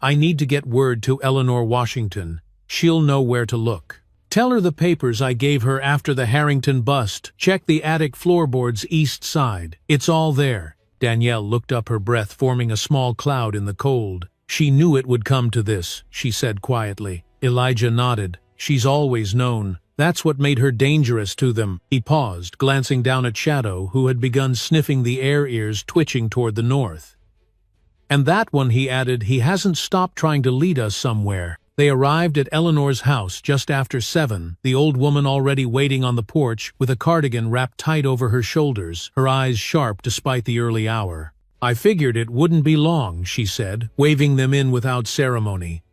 I need to get word to Eleanor Washington. She'll know where to look. Tell her the papers I gave her after the Harrington bust. Check the attic floorboards east side. It's all there." Danielle looked up, her breath forming a small cloud in the cold. "She knew it would come to this," she said quietly. Elijah nodded. "She's always known. That's what made her dangerous to them." He paused, glancing down at Shadow, who had begun sniffing the air, ears twitching toward the north. "And that one," he added, "he hasn't stopped trying to lead us somewhere." They arrived at Eleanor's house just after 7, the old woman already waiting on the porch with a cardigan wrapped tight over her shoulders, her eyes sharp despite the early hour. "I figured it wouldn't be long," she said, waving them in without ceremony.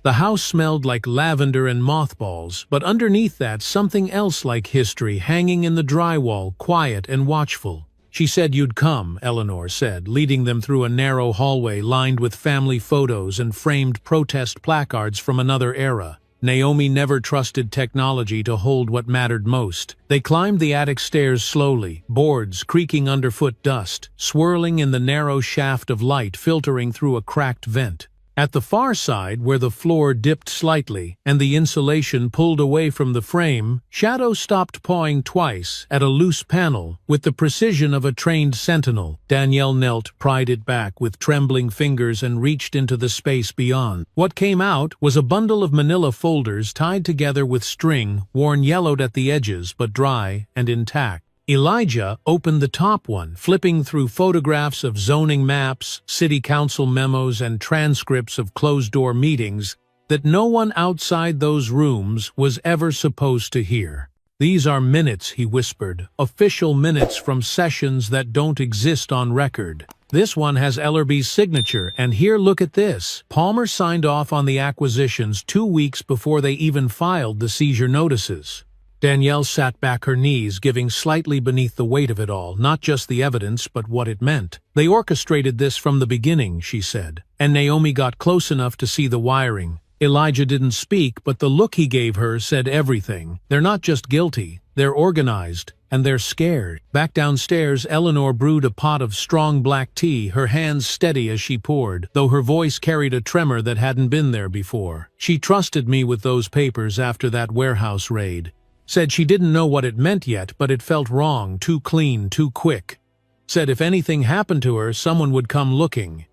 The house smelled like lavender and mothballs, but underneath that something else like history hanging in the drywall, quiet and watchful. "She said you'd come," Eleanor said, leading them through a narrow hallway lined with family photos and framed protest placards from another era. Naomi never trusted technology to hold what mattered most. They climbed the attic stairs slowly, boards creaking underfoot, dust swirling in the narrow shaft of light filtering through a cracked vent. At the far side, where the floor dipped slightly and the insulation pulled away from the frame, Shadow stopped, pawing twice at a loose panel with the precision of a trained sentinel. Danielle knelt, pried it back with trembling fingers, and reached into the space beyond. What came out was a bundle of manila folders tied together with string, worn yellowed at the edges but dry and intact. Elijah opened the top one, flipping through photographs of zoning maps, city council memos, and transcripts of closed-door meetings that no one outside those rooms was ever supposed to hear. "These are minutes," he whispered, "official minutes from sessions that don't exist on record. This one has Ellerby's signature, and here, look at this. Palmer signed off on the acquisitions 2 weeks before they even filed the seizure notices." Danielle sat back, her knees giving slightly beneath the weight of it all, not just the evidence but what it meant. "They orchestrated this from the beginning," she said, and Naomi got close enough to see the wiring. Elijah didn't speak, but the look he gave her said everything. They're not just guilty, they're organized, and they're scared. Back downstairs, Eleanor brewed a pot of strong black tea, her hands steady as she poured, though her voice carried a tremor that hadn't been there before. She trusted me with those papers after that warehouse raid. Said she didn't know what it meant yet, but it felt wrong, too clean, too quick. Said if anything happened to her, someone would come looking.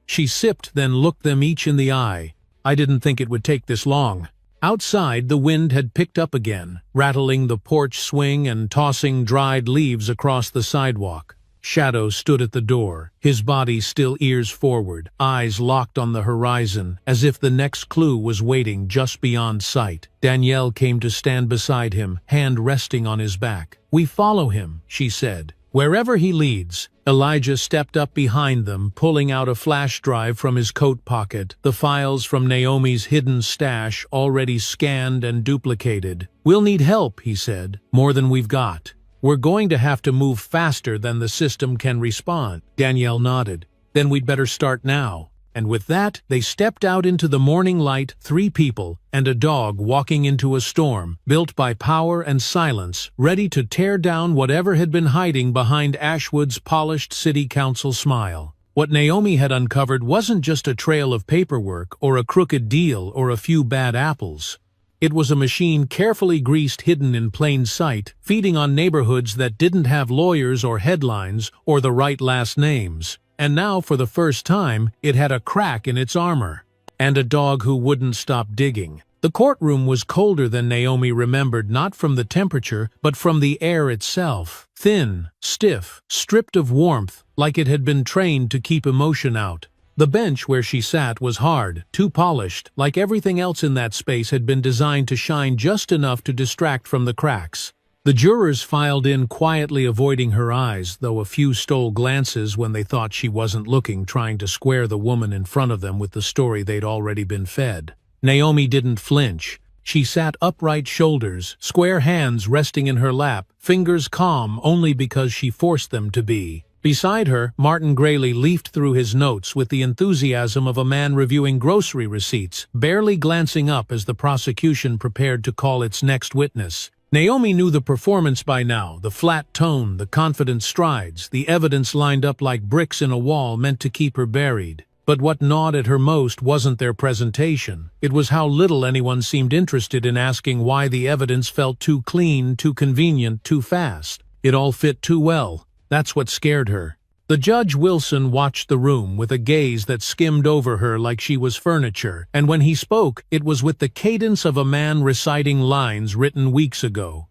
She sipped, then looked them each in the eye. I didn't think it would take this long. Outside, the wind had picked up again, rattling the porch swing and tossing dried leaves across the sidewalk. Shadow stood at the door, his body still ears forward, eyes locked on the horizon, as if the next clue was waiting just beyond sight. Danielle came to stand beside him, hand resting on his back. "We follow him," she said. "Wherever he leads." Elijah stepped up behind them, pulling out a flash drive from his coat pocket, the files from Naomi's hidden stash already scanned and duplicated. "We'll need help," he said, "more than we've got. We're going to have to move faster than the system can respond." Danielle nodded. "Then we'd better start now." And with that, they stepped out into the morning light, 3 people and a dog walking into a storm, built by power and silence, ready to tear down whatever had been hiding behind Ashwood's polished city council smile. What Naomi had uncovered wasn't just a trail of paperwork or a crooked deal or a few bad apples. It was a machine carefully greased, hidden in plain sight, feeding on neighborhoods that didn't have lawyers or headlines or the right last names. And now, for the first time, it had a crack in its armor. And a dog who wouldn't stop digging. The courtroom was colder than Naomi remembered, not from the temperature, but from the air itself. Thin, stiff, stripped of warmth, like it had been trained to keep emotion out. The bench where she sat was hard, too polished, like everything else in that space had been designed to shine just enough to distract from the cracks. The jurors filed in quietly, avoiding her eyes, though a few stole glances when they thought she wasn't looking, trying to square the woman in front of them with the story they'd already been fed. Naomi didn't flinch. She sat upright, shoulders, square hands resting in her lap, fingers calm only because she forced them to be. Beside her, Martin Grayley leafed through his notes with the enthusiasm of a man reviewing grocery receipts, barely glancing up as the prosecution prepared to call its next witness. Naomi knew the performance by now, the flat tone, the confident strides, the evidence lined up like bricks in a wall meant to keep her buried. But what gnawed at her most wasn't their presentation. It was how little anyone seemed interested in asking why the evidence felt too clean, too convenient, too fast. It all fit too well. That's what scared her. The Judge Wilson watched the room with a gaze that skimmed over her like she was furniture, and when he spoke, it was with the cadence of a man reciting lines written weeks ago.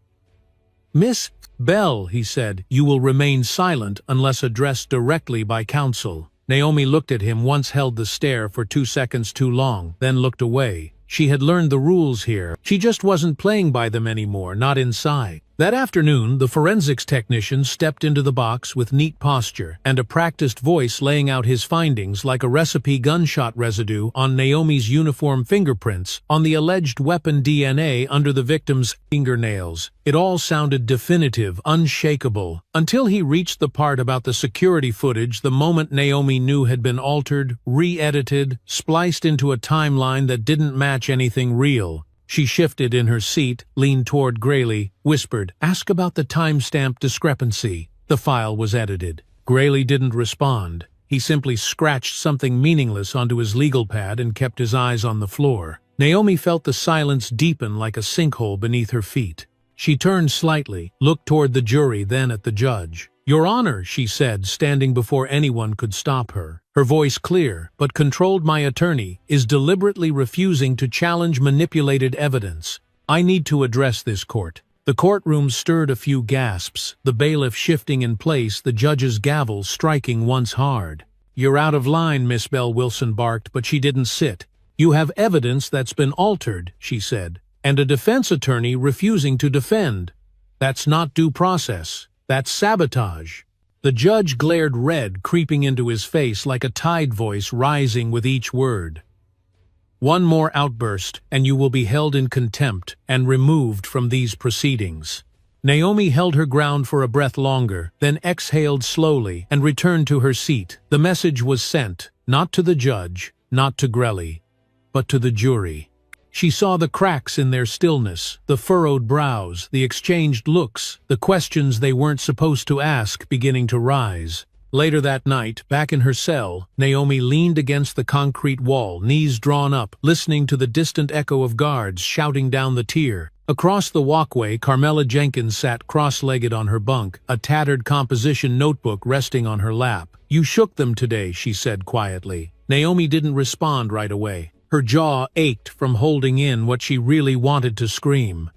"Miss Bell," he said, "you will remain silent unless addressed directly by counsel." Naomi looked at him, once held the stare for 2 seconds too long, then looked away. She had learned the rules here. She just wasn't playing by them anymore, not inside. That afternoon, the forensics technician stepped into the box with neat posture and a practiced voice laying out his findings like a recipe: gunshot residue on Naomi's uniform, fingerprints on the alleged weapon, DNA under the victim's fingernails. It all sounded definitive, unshakable, until he reached the part about the security footage the moment Naomi knew had been altered, re-edited, spliced into a timeline that didn't match anything real. She shifted in her seat, leaned toward Grayley, whispered, "Ask about the timestamp discrepancy." The file was edited. Grayley didn't respond. He simply scratched something meaningless onto his legal pad and kept his eyes on the floor. Naomi felt the silence deepen like a sinkhole beneath her feet. She turned slightly, looked toward the jury, then at the judge. "Your Honor," she said, standing before anyone could stop her. Her voice clear, but controlled. "My attorney is deliberately refusing to challenge manipulated evidence. I need to address this court." The courtroom stirred a few gasps, the bailiff shifting in place, the judge's gavel striking once hard. "You're out of line, Miss Bell," Wilson barked, but she didn't sit. "You have evidence that's been altered," she said, "and a defense attorney refusing to defend. That's not due process. That's sabotage." The judge glared red, creeping into his face like a tide voice rising with each word. "One more outburst, and you will be held in contempt and removed from these proceedings." Naomi held her ground for a breath longer, then exhaled slowly and returned to her seat. The message was sent, not to the judge, not to Grayley. but to the jury. She saw the cracks in their stillness, the furrowed brows, the exchanged looks, the questions they weren't supposed to ask beginning to rise. Later that night, back in her cell, Naomi leaned against the concrete wall, knees drawn up, listening to the distant echo of guards shouting down the tier. Across the walkway, Carmela Jenkins sat cross-legged on her bunk, a tattered composition notebook resting on her lap. "You shook them today," she said quietly. Naomi didn't respond right away. Her jaw ached from holding in what she really wanted to scream.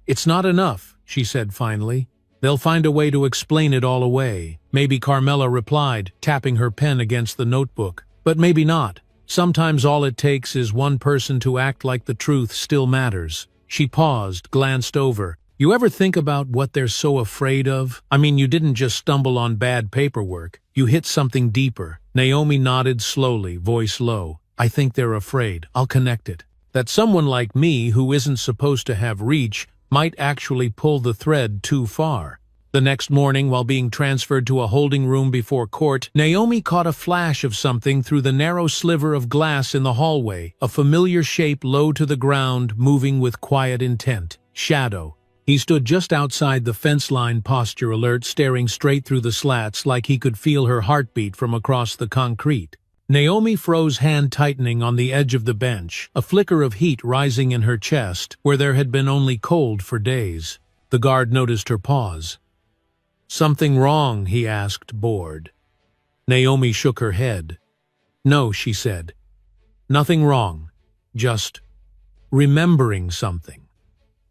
"It's not enough," she said finally. "They'll find a way to explain it all away." Maybe, Carmela replied, tapping her pen against the notebook. But maybe not. Sometimes all it takes is one person to act like the truth still matters. She paused, glanced over. "You ever think about what they're so afraid of? I mean, you didn't just stumble on bad paperwork. You hit something deeper." Naomi nodded slowly, voice low. "I think they're afraid. I'll connect it. That someone like me, who isn't supposed to have reach, might actually pull the thread too far." The next morning, while being transferred to a holding room before court, Naomi caught a flash of something through the narrow sliver of glass in the hallway, a familiar shape low to the ground, moving with quiet intent. Shadow. He stood just outside the fence line, posture alert, staring straight through the slats like he could feel her heartbeat from across the concrete. Naomi froze, hand tightening on the edge of the bench, a flicker of heat rising in her chest, where there had been only cold for days. The guard noticed her pause. "Something wrong?" he asked, bored. Naomi shook her head. "No," she said. "Nothing wrong. Just remembering something."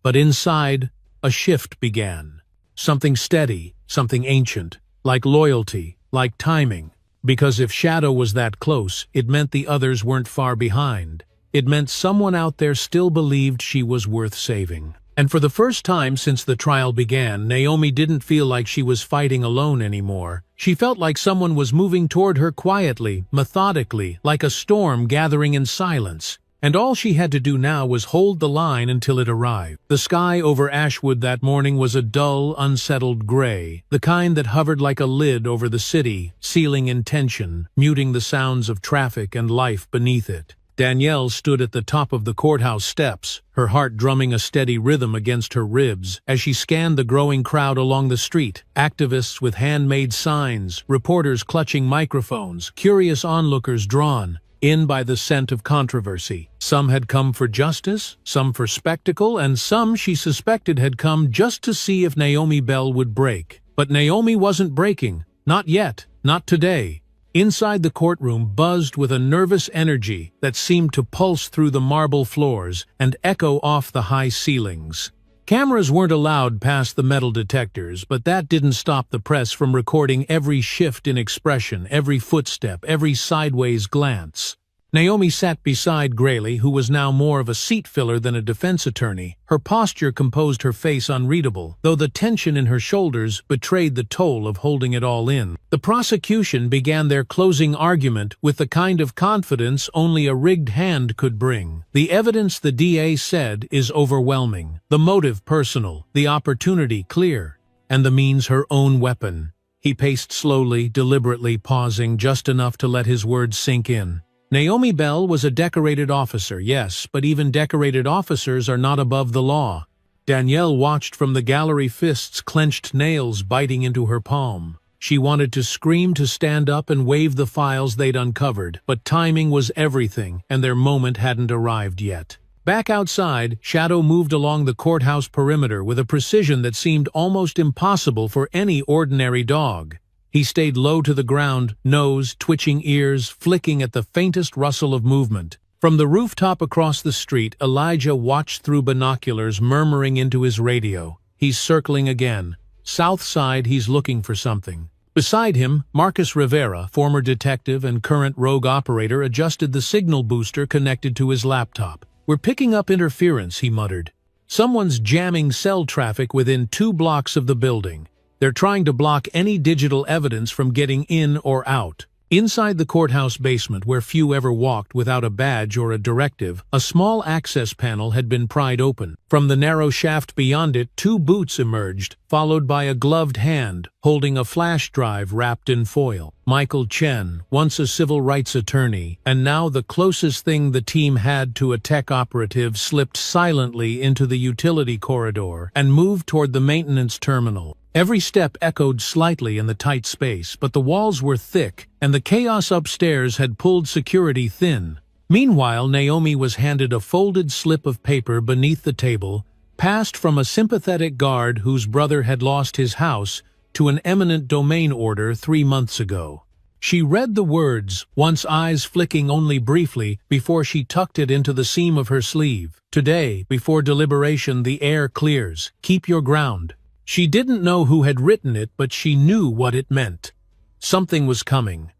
But inside, a shift began. Something steady, something ancient, like loyalty, like timing. Because if Shadow was that close, it meant the others weren't far behind. It meant someone out there still believed she was worth saving. And for the first time since the trial began, Naomi didn't feel like she was fighting alone anymore. She felt like someone was moving toward her quietly, methodically, like a storm gathering in silence. And all she had to do now was hold the line until it arrived. The sky over Ashwood that morning was a dull, unsettled gray, the kind that hovered like a lid over the city, sealing in tension, muting the sounds of traffic and life beneath it. Danielle stood at the top of the courthouse steps, her heart drumming a steady rhythm against her ribs, as she scanned the growing crowd along the street. Activists with handmade signs, reporters clutching microphones, curious onlookers drawn in by the scent of controversy. Some had come for justice, some for spectacle, and some, she suspected, had come just to see if Naomi Bell would break. But Naomi wasn't breaking. Not yet. Not today. Inside the courtroom buzzed with a nervous energy that seemed to pulse through the marble floors and echo off the high ceilings. Cameras weren't allowed past the metal detectors, but that didn't stop the press from recording every shift in expression, every footstep, every sideways glance. Naomi sat beside Grayley, who was now more of a seat filler than a defense attorney. Her posture composed her face unreadable, though the tension in her shoulders betrayed the toll of holding it all in. The prosecution began their closing argument with the kind of confidence only a rigged hand could bring. "The evidence," the DA said, "is overwhelming. The motive personal, the opportunity clear, and the means her own weapon." He paced slowly, deliberately, pausing just enough to let his words sink in. Naomi Bell was a decorated officer, yes, but even decorated officers are not above the law. Danielle watched from the gallery, fists, clenched nails biting into her palm. She wanted to scream, to stand up and wave the files they'd uncovered, but timing was everything, and their moment hadn't arrived yet. Back outside, Shadow moved along the courthouse perimeter with a precision that seemed almost impossible for any ordinary dog. He stayed low to the ground, nose, twitching ears, flicking at the faintest rustle of movement. From the rooftop across the street, Elijah watched through binoculars, murmuring into his radio. "He's circling again. South side, he's looking for something." Beside him, Marcus Rivera, former detective and current rogue operator, adjusted the signal booster connected to his laptop. "We're picking up interference," he muttered. "Someone's jamming cell traffic within 2 blocks of the building. They're trying to block any digital evidence from getting in or out." Inside the courthouse basement, where few ever walked without a badge or a directive, a small access panel had been pried open. From the narrow shaft beyond it, two boots emerged, followed by a gloved hand holding a flash drive wrapped in foil. Michael Chen, once a civil rights attorney, and now the closest thing the team had to a tech operative, slipped silently into the utility corridor and moved toward the maintenance terminal. Every step echoed slightly in the tight space, but the walls were thick, and the chaos upstairs had pulled security thin. Meanwhile, Naomi was handed a folded slip of paper beneath the table, passed from a sympathetic guard whose brother had lost his house to an eminent domain order 3 months ago. She read the words, once eyes flicking only briefly, before she tucked it into the seam of her sleeve. Today, before deliberation, the air clears. Keep your ground. She didn't know who had written it, but she knew what it meant. Something was coming.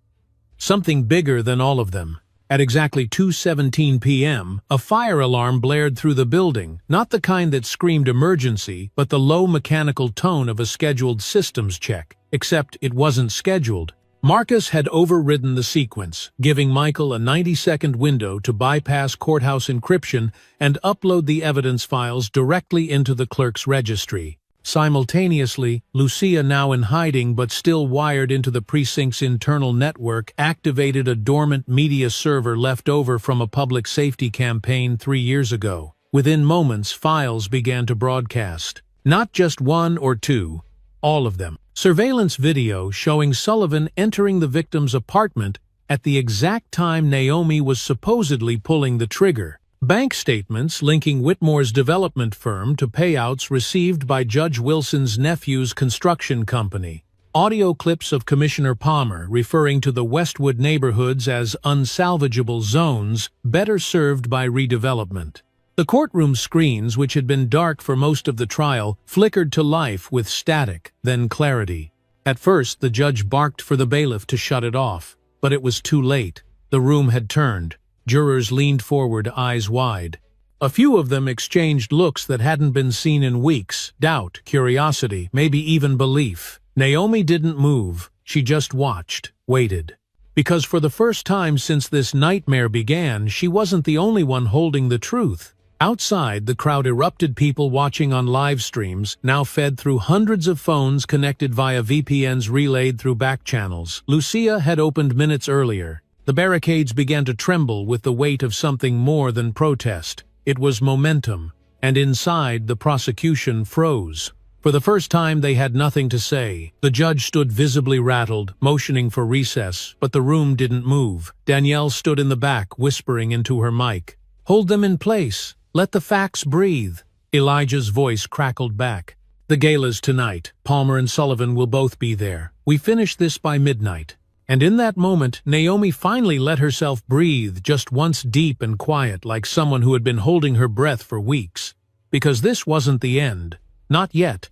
Something bigger than all of them. At exactly 2:17 p.m., a fire alarm blared through the building, not the kind that screamed emergency, but the low mechanical tone of a scheduled systems check. Except it wasn't scheduled. Marcus had overridden the sequence, giving Michael a 90-second window to bypass courthouse encryption and upload the evidence files directly into the clerk's registry. Simultaneously, Lucia, now in hiding but still wired into the precinct's internal network, activated a dormant media server left over from a public safety campaign 3 years ago. Within moments, files began to broadcast. Not just one or two, all of them. Surveillance video showing Sullivan entering the victim's apartment at the exact time Naomi was supposedly pulling the trigger. Bank statements linking Whitmore's development firm to payouts received by Judge Wilson's nephew's construction company. Audio clips of Commissioner Palmer referring to the Westwood neighborhoods as unsalvageable zones better served by redevelopment. The courtroom screens, which had been dark for most of the trial, flickered to life with static, then clarity. At first, the judge barked for the bailiff to shut it off, but it was too late. The room had turned. Jurors leaned forward, eyes wide. A few of them exchanged looks that hadn't been seen in weeks, doubt, curiosity, maybe even belief. Naomi didn't move. She just watched, waited. Because for the first time since this nightmare began, she wasn't the only one holding the truth. Outside, the crowd erupted, people watching on live streams, now fed through hundreds of phones connected via VPNs relayed through back channels. Lucia had opened minutes earlier. The barricades began to tremble with the weight of something more than protest. It was momentum, and inside, the prosecution froze. For the first time, they had nothing to say. The judge stood visibly rattled, motioning for recess, but the room didn't move. Danielle stood in the back, whispering into her mic. "Hold them in place. Let the facts breathe." Elijah's voice crackled back. "The gala's tonight. Palmer and Sullivan will both be there. We finish this by midnight." And in that moment, Naomi finally let herself breathe, just once, deep and quiet, like someone who had been holding her breath for weeks. Because this wasn't the end. Not yet.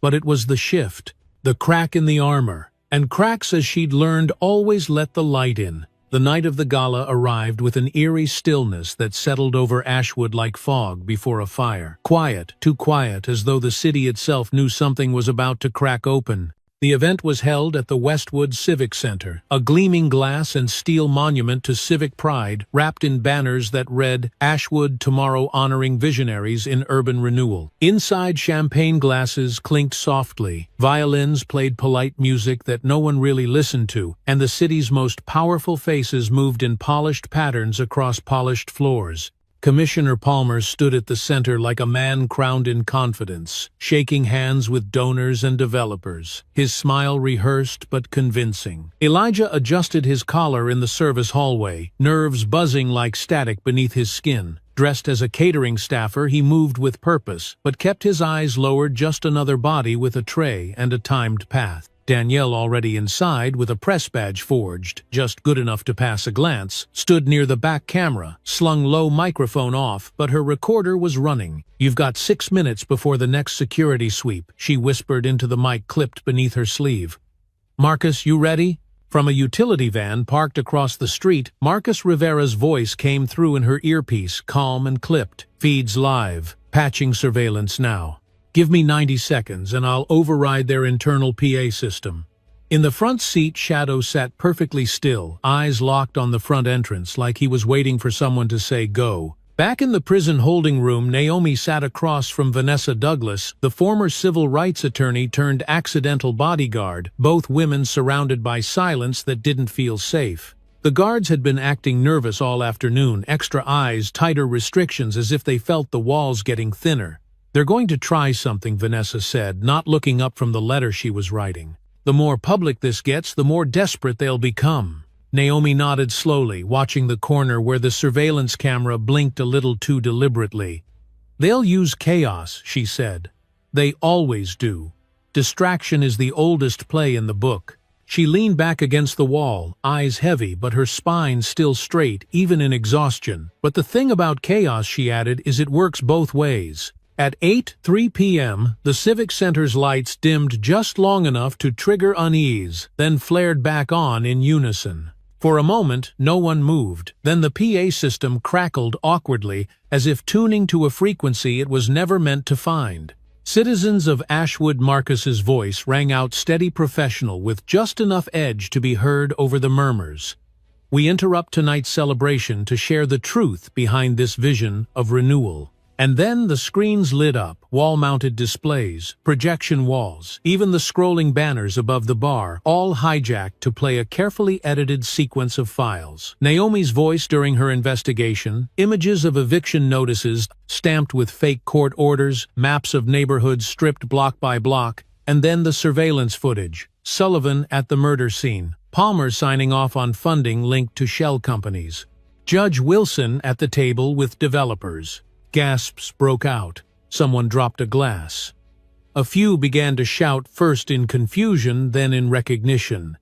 But it was the shift. The crack in the armor. And cracks, as she'd learned, always let the light in. The night of the gala arrived with an eerie stillness that settled over Ashwood like fog before a fire. Quiet, too quiet, as though the city itself knew something was about to crack open. The event was held at the Westwood Civic Center, a gleaming glass and steel monument to civic pride, wrapped in banners that read, "Ashwood Tomorrow Honoring Visionaries in Urban Renewal." Inside, champagne glasses clinked softly, violins played polite music that no one really listened to, and the city's most powerful faces moved in polished patterns across polished floors. Commissioner Palmer stood at the center like a man crowned in confidence, shaking hands with donors and developers, his smile rehearsed but convincing. Elijah adjusted his collar in the service hallway, nerves buzzing like static beneath his skin. Dressed as a catering staffer, he moved with purpose, but kept his eyes lowered, just another body with a tray and a timed path. Danielle, already inside with a press badge forged, just good enough to pass a glance, stood near the back camera, slung low, microphone off, but her recorder was running. "You've got 6 minutes before the next security sweep," she whispered into the mic clipped beneath her sleeve. "Marcus, you ready?" From a utility van parked across the street, Marcus Rivera's voice came through in her earpiece, calm and clipped. "Feeds live. Patching surveillance now. Give me 90 seconds and I'll override their internal PA system." In the front seat, Shadow sat perfectly still, eyes locked on the front entrance like he was waiting for someone to say go. Back in the prison holding room, Naomi sat across from Vanessa Douglas, the former civil rights attorney turned accidental bodyguard, both women surrounded by silence that didn't feel safe. The guards had been acting nervous all afternoon, extra eyes, tighter restrictions as if they felt the walls getting thinner. "They're going to try something," Vanessa said, not looking up from the letter she was writing. "The more public this gets, the more desperate they'll become." Naomi nodded slowly, watching the corner where the surveillance camera blinked a little too deliberately. "They'll use chaos," she said. "They always do. Distraction is the oldest play in the book." She leaned back against the wall, eyes heavy but her spine still straight, even in exhaustion. "But the thing about chaos," she added, "is it works both ways." At 8:03 p.m., the Civic Center's lights dimmed just long enough to trigger unease, then flared back on in unison. For a moment, no one moved. Then the PA system crackled awkwardly, as if tuning to a frequency it was never meant to find. Citizens of Ashwood Marcus's voice rang out steady professional with just enough edge to be heard over the murmurs. "We interrupt tonight's celebration to share the truth behind this vision of renewal." And then the screens lit up, wall-mounted displays, projection walls, even the scrolling banners above the bar, all hijacked to play a carefully edited sequence of files. Naomi's voice during her investigation, images of eviction notices stamped with fake court orders, maps of neighborhoods stripped block by block, and then the surveillance footage. Sullivan at the murder scene, Palmer signing off on funding linked to shell companies, Judge Wilson at the table with developers. Gasps broke out. Someone dropped a glass. A few began to shout, first in confusion, then in recognition.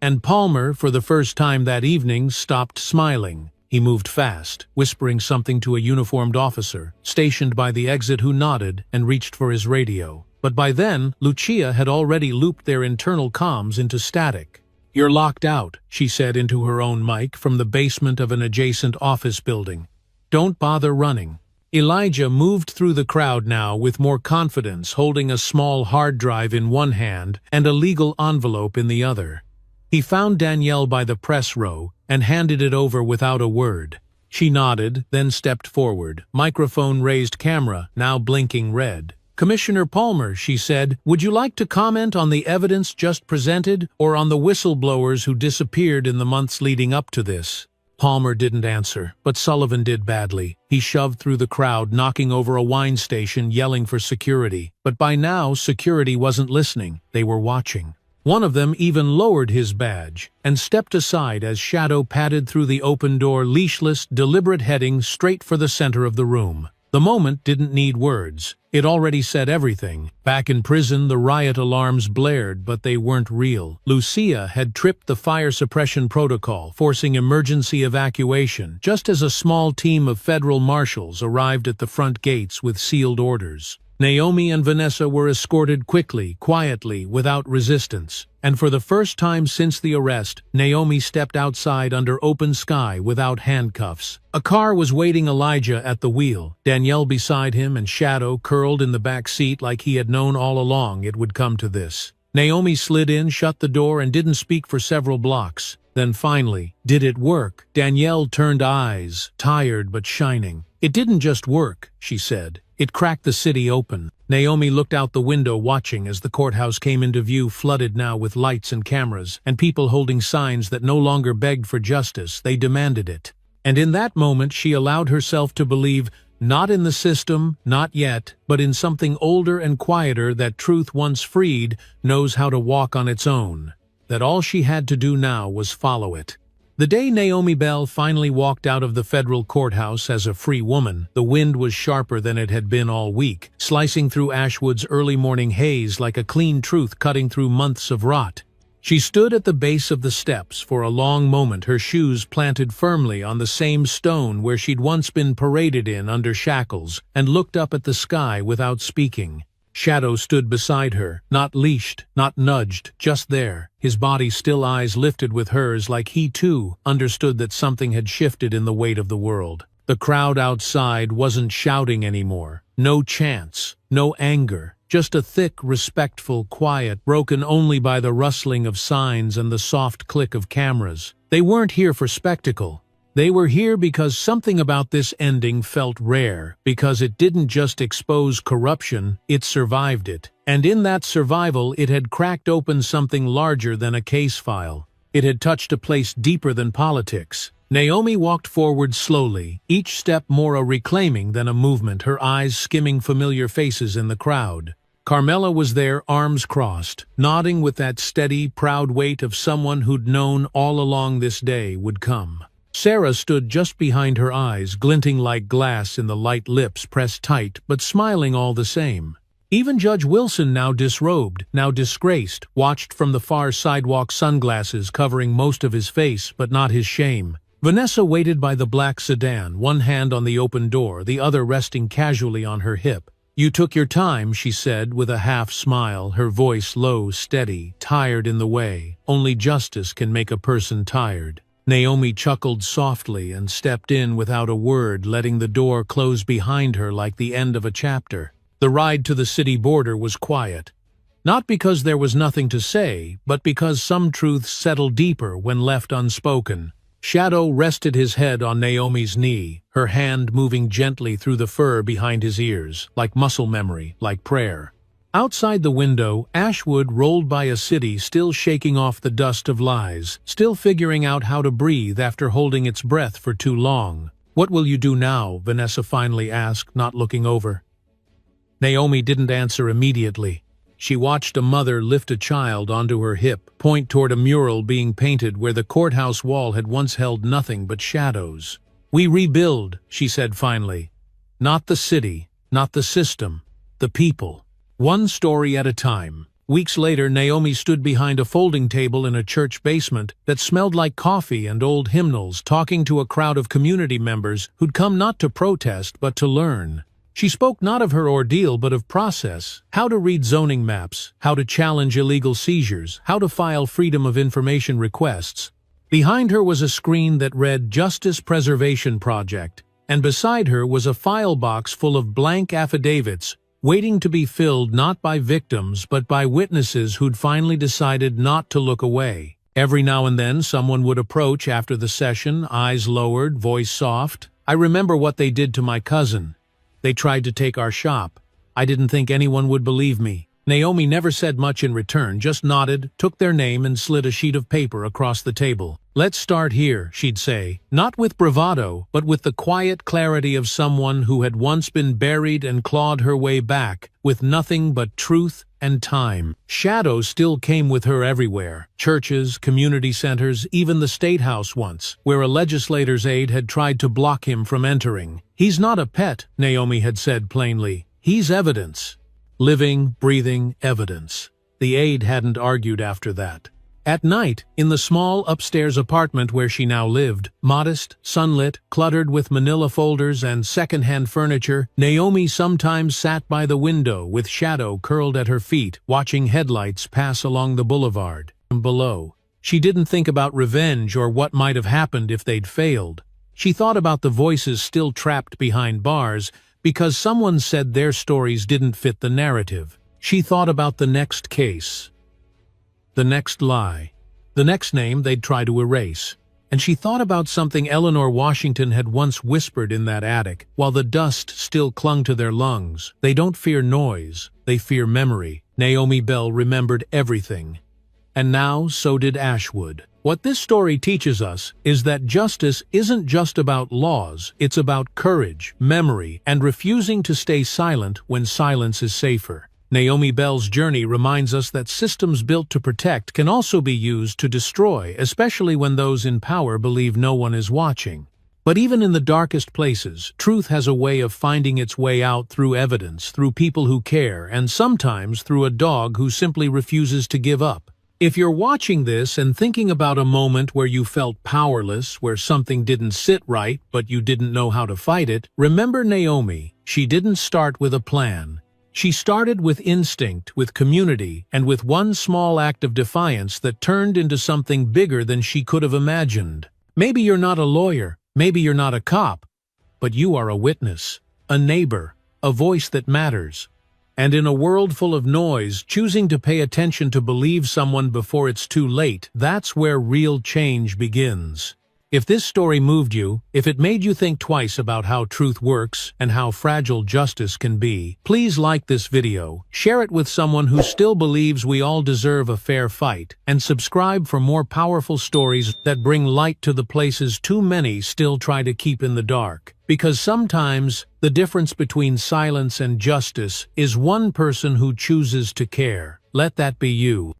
And Palmer, for the first time that evening, stopped smiling. He moved fast, whispering something to a uniformed officer, stationed by the exit, who nodded and reached for his radio. But by then, Lucia had already looped their internal comms into static. "You're locked out," she said into her own mic from the basement of an adjacent office building. "Don't bother running." Elijah moved through the crowd now with more confidence, holding a small hard drive in one hand and a legal envelope in the other. He found Danielle by the press row and handed it over without a word. She nodded, then stepped forward, microphone raised, camera now blinking red. "Commissioner Palmer," she said, "would you like to comment on the evidence just presented or on the whistleblowers who disappeared in the months leading up to this?" Palmer didn't answer, but Sullivan did badly. He shoved through the crowd, knocking over a wine station, yelling for security. But by now, security wasn't listening. They were watching. One of them even lowered his badge and stepped aside as Shadow padded through the open door, leashless, deliberate, heading straight for the center of the room. The moment didn't need words. It already said everything. Back in prison, the riot alarms blared, but they weren't real. Lucia had tripped the fire suppression protocol, forcing emergency evacuation, just as a small team of federal marshals arrived at the front gates with sealed orders. Naomi and Vanessa were escorted quickly, quietly, without resistance. And for the first time since the arrest, Naomi stepped outside under open sky without handcuffs. A car was waiting, Elijah at the wheel, Danielle beside him, and Shadow curled in the back seat like he had known all along it would come to this. Naomi slid in, shut the door, and didn't speak for several blocks. Then finally, "Did it work?" Danielle turned, eyes, tired but shining. "It didn't just work," she said. "It cracked the city open." Naomi looked out the window, watching as the courthouse came into view, flooded now with lights and cameras, and people holding signs that no longer begged for justice, they demanded it. And in that moment she allowed herself to believe, not in the system, not yet, but in something older and quieter that, truth once freed, knows how to walk on its own. That all she had to do now was follow it. The day Naomi Bell finally walked out of the federal courthouse as a free woman, the wind was sharper than it had been all week, slicing through Ashwood's early morning haze like a clean truth cutting through months of rot. She stood at the base of the steps for a long moment, her shoes planted firmly on the same stone where she'd once been paraded in under shackles, and looked up at the sky without speaking. Shadow stood beside her, not leashed, not nudged, just there, his body still, eyes lifted with hers like he too understood that something had shifted in the weight of the world. The crowd outside wasn't shouting anymore. No chants, no anger, Just a thick, respectful quiet, broken only by the rustling of signs and the soft click of cameras. They weren't here for spectacle. They were here because something about this ending felt rare, because it didn't just expose corruption, it survived it. And in that survival, it had cracked open something larger than a case file. It had touched a place deeper than politics. Naomi walked forward slowly, each step more a reclaiming than a movement, her eyes skimming familiar faces in the crowd. Carmela was there, arms crossed, nodding with that steady, proud weight of someone who'd known all along this day would come. Sarah stood just behind her eyes, glinting like glass in the light, lips pressed tight, but smiling all the same. Even Judge Wilson, now disrobed, now disgraced, watched from the far sidewalk, sunglasses covering most of his face, but not his shame. Vanessa waited by the black sedan, one hand on the open door, the other resting casually on her hip. "You took your time," she said with a half smile, her voice low, steady, tired in the way. Only justice can make a person tired. Naomi chuckled softly and stepped in without a word, letting the door close behind her like the end of a chapter. The ride to the city border was quiet. Not because there was nothing to say, but because some truths settle deeper when left unspoken. Shadow rested his head on Naomi's knee, her hand moving gently through the fur behind his ears, like muscle memory, like prayer. Outside the window, Ashwood rolled by a city still shaking off the dust of lies, still figuring out how to breathe after holding its breath for too long. "What will you do now?" Vanessa finally asked, not looking over. Naomi didn't answer immediately. She watched a mother lift a child onto her hip, point toward a mural being painted where the courthouse wall had once held nothing but shadows. "We rebuild," she said finally. "Not the city, not the system, the people. One story at a time." Weeks later, Naomi stood behind a folding table in a church basement that smelled like coffee and old hymnals, talking to a crowd of community members who'd come not to protest but to learn. She spoke not of her ordeal but of process, how to read zoning maps, how to challenge illegal seizures, how to file Freedom of Information requests. Behind her was a screen that read Justice Preservation Project, and beside her was a file box full of blank affidavits, waiting to be filled not by victims but by witnesses who'd finally decided not to look away. Every now and then someone would approach after the session, eyes lowered, voice soft. "I remember what they did to my cousin. They tried to take our shop. I didn't think anyone would believe me." Naomi never said much in return, just nodded, took their name and slid a sheet of paper across the table. "Let's start here," she'd say, not with bravado, but with the quiet clarity of someone who had once been buried and clawed her way back, with nothing but truth and time. Shadow still came with her everywhere. Churches, community centers, even the State House once, where a legislator's aide had tried to block him from entering. "He's not a pet," Naomi had said plainly. "He's evidence. Living, breathing evidence." The aide hadn't argued after that. At night, in the small upstairs apartment where she now lived, modest, sunlit, cluttered with manila folders and second-hand furniture, Naomi sometimes sat by the window with Shadow curled at her feet, watching headlights pass along the boulevard. Below, she didn't think about revenge or what might have happened if they'd failed. She thought about the voices still trapped behind bars, because someone said their stories didn't fit the narrative. She thought about the next case, the next lie, the next name they'd try to erase. And she thought about something Eleanor Washington had once whispered in that attic, while the dust still clung to their lungs. "They don't fear noise, they fear memory." Naomi Bell remembered everything. And now so did Ashwood. What this story teaches us is that justice isn't just about laws, it's about courage, memory, and refusing to stay silent when silence is safer. Naomi Bell's journey reminds us that systems built to protect can also be used to destroy, especially when those in power believe no one is watching. But even in the darkest places, truth has a way of finding its way out through evidence, through people who care, and sometimes through a dog who simply refuses to give up. If you're watching this and thinking about a moment where you felt powerless, where something didn't sit right but you didn't know how to fight it, remember Naomi. She didn't start with a plan. She started with instinct, with community, and with one small act of defiance that turned into something bigger than she could have imagined. Maybe you're not a lawyer, maybe you're not a cop, but you are a witness, a neighbor, a voice that matters. And in a world full of noise, choosing to pay attention to believe someone before it's too late, that's where real change begins. If this story moved you, if it made you think twice about how truth works and how fragile justice can be, please like this video, share it with someone who still believes we all deserve a fair fight, and subscribe for more powerful stories that bring light to the places too many still try to keep in the dark. Because sometimes, the difference between silence and justice is one person who chooses to care. Let that be you.